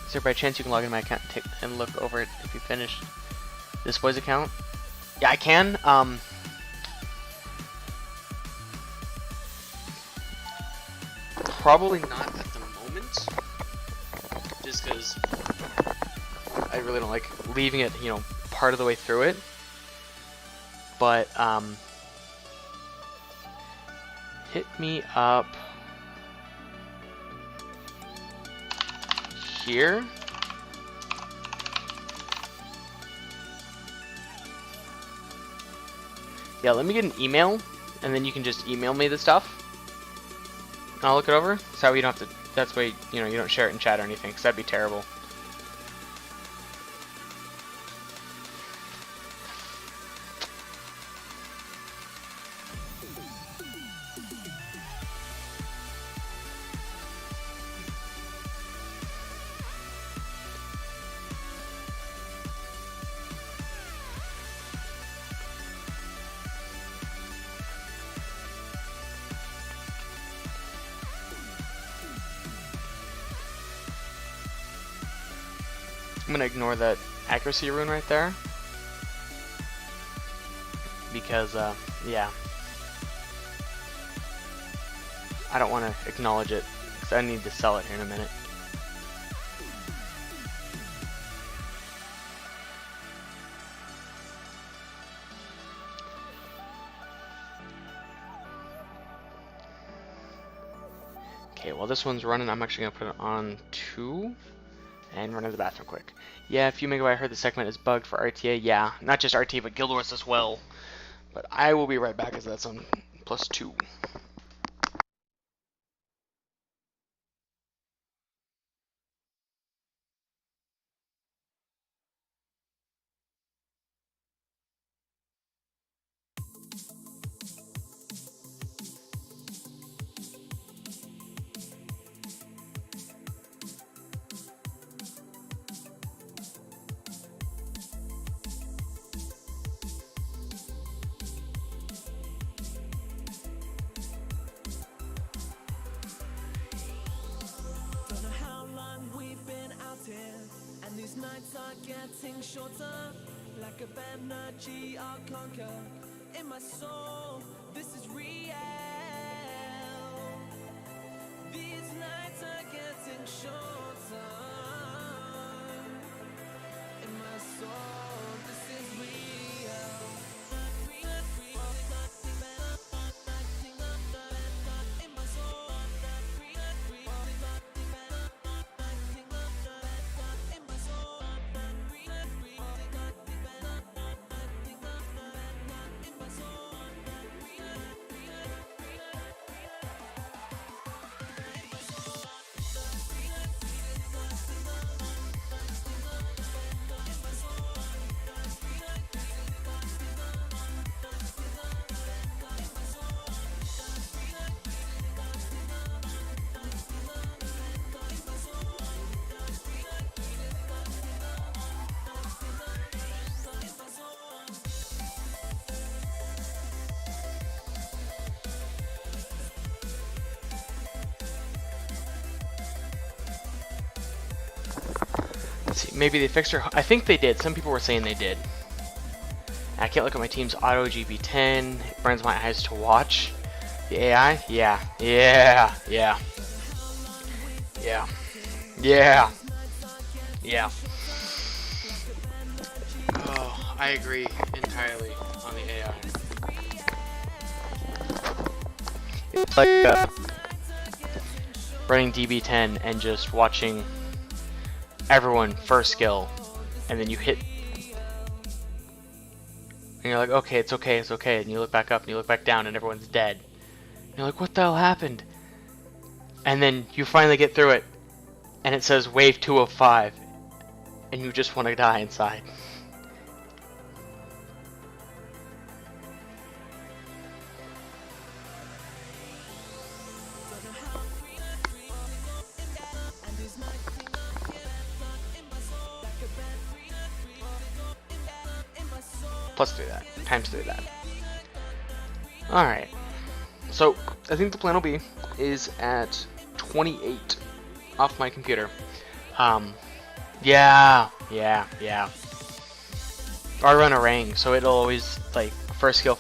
S1: Is there by chance you can log into my account and look over it if you finished this boy's account? Yeah, I can. Probably not at the moment, just because I really don't like leaving it, part of the way through it. But hit me up here. Yeah, let me get an email, and then you can just email me the stuff. And I'll look it over. So you don't have to. That's why you don't share it in chat or anything, because that'd be terrible. I'm gonna ignore that accuracy rune right there. Because, yeah. I don't want to acknowledge it, because I need to sell it here in a minute. Okay, while this one's running, I'm actually going to put it on 2 and run to the bathroom quick. Yeah, a few megabyte, I heard the segment is bugged for RTA. Yeah, not just RTA, but Guild Wars as well. But I will be right back as that's on +2.
S3: Don't know how long we've been out here, and these nights are getting shorter. Like a energy I'll conquer. In my soul, this is real. These nights are getting shorter. In my soul, this is real.
S1: Let's see, maybe they fixed her. I think they did. Some people were saying they did. I can't look at my team's auto GB10. It burns my eyes to watch. The AI? Yeah. Yeah. Yeah. Yeah. Yeah. Yeah. Oh, I agree entirely on the AI. It's like running DB10 and just watching everyone first skill, and then you hit, and you're like, okay, it's okay, it's okay, and you look back up and you look back down and everyone's dead. And you're like, what the hell happened? And then you finally get through it, and it says wave 2 of 5, and you just want to die inside. Plus 3 that, times 3 that. Alright, so I think the plan will be is at 28 off my computer. Yeah. I run a ring, so it'll always, like, first skill,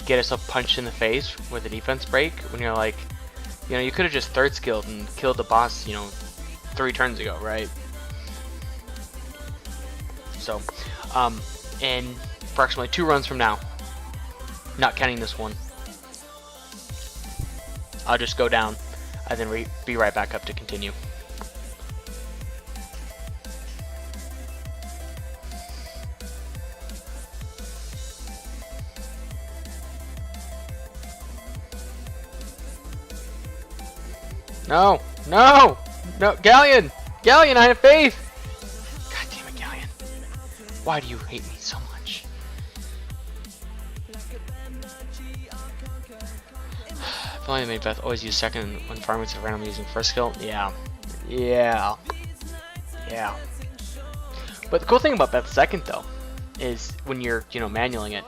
S1: get us a punch in the face with a defense break when you're like, you know, you could have just third skilled and killed the boss, you know, 3 turns ago, right? So, in approximately 2 runs from now, not counting this one, I'll just go down and then be right back up to continue. No, Galleon, I have faith. God damn it, Galleon. Why do you hate me so much? If only I made Beth always use second when farming instead of randomly using first skill. Yeah. But the cool thing about Beth's second though is when you're, you know, manualing it,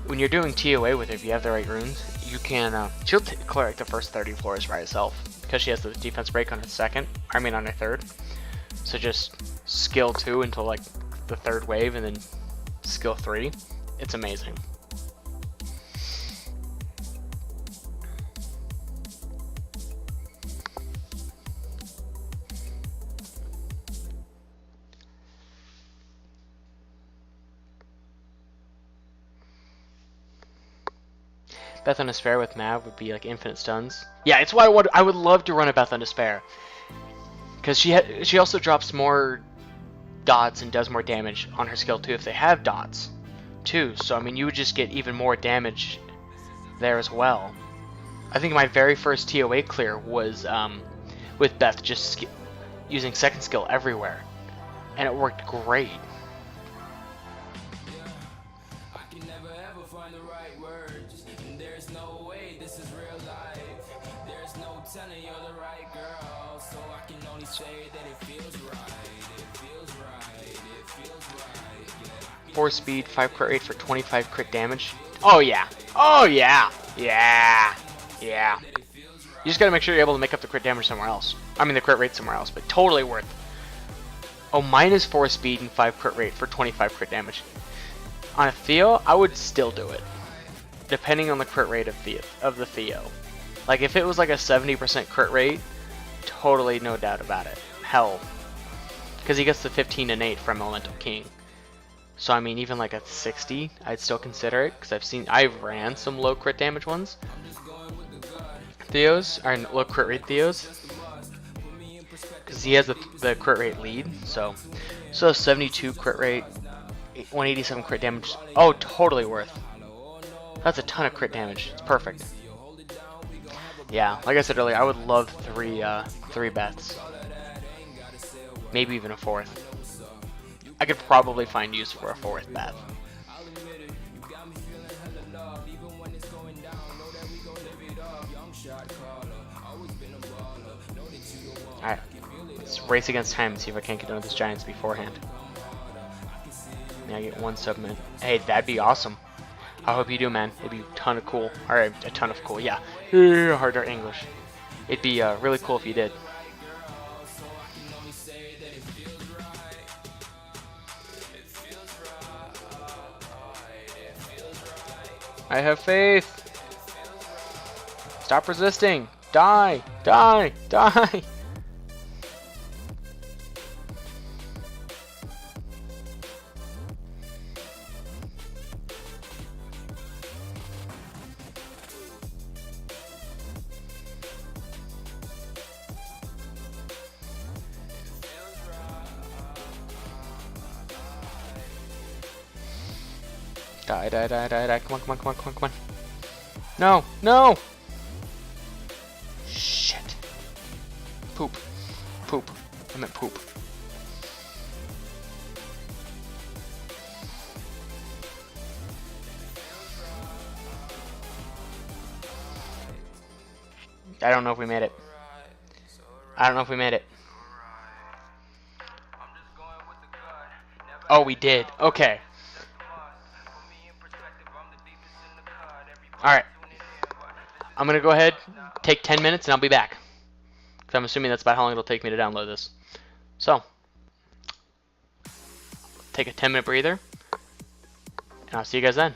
S1: when you're doing TOA with her, if you have the right runes, you can she'll clear like the first 30 floors by herself because she has the defense break on her second. I mean on her third. So just skill 2 until like the 3rd wave, and then skill 3. It's amazing. Beth on Despair with Mav would be like infinite stuns. Yeah, it's why I would love to run a Beth on Despair, because she also drops more dots and does more damage on her skill 2 if they have dots too. So I mean, you would just get even more damage there as well. I think my very first TOA clear was with Beth just using 2nd skill everywhere, and it worked great. Four speed, 5 crit rate for 25 crit damage. Oh yeah. Oh yeah. Yeah. Yeah. You just gotta make sure you're able to make up the crit damage somewhere else. I mean the crit rate somewhere else, but totally worth. Oh, minus 4 speed and 5 crit rate for 25 crit damage. On a Theo, I would still do it, depending on the crit rate of the Theo. Like if it was like a 70% crit rate, totally no doubt about it. Hell, because he gets the 15 and 8 from Elemental King. So I mean, even like a 60, I'd still consider it, because I've ran some low crit damage ones. Theos are low crit rate Theos, because he has the crit rate lead. So 72 crit rate, 187 crit damage. Oh, totally worth. That's a ton of crit damage. It's perfect. Yeah, like I said earlier, I would love three Beths, maybe even a 4th. I could probably find use for a 4th Beth. Alright, let's race against time and see if I can't get into this Giants beforehand. May I get 1 submit? Hey, that'd be awesome. I hope you do, man. It'd be a ton of cool. Alright, a ton of cool, yeah. Hard art English. It'd be really cool if you did. I have faith. Stop resisting. Die. Die. Die. Die, die, die, die, die. Come on, come on, come on, come on, come on. No, no! Shit. Poop. Poop. I meant poop. I don't know if we made it. I don't know if we made it. Oh, we did. Okay. Alright. I'm going to go ahead, take 10 minutes, and I'll be back. Because I'm assuming that's about how long it'll take me to download this. So, take a 10-minute breather, and I'll see you guys then.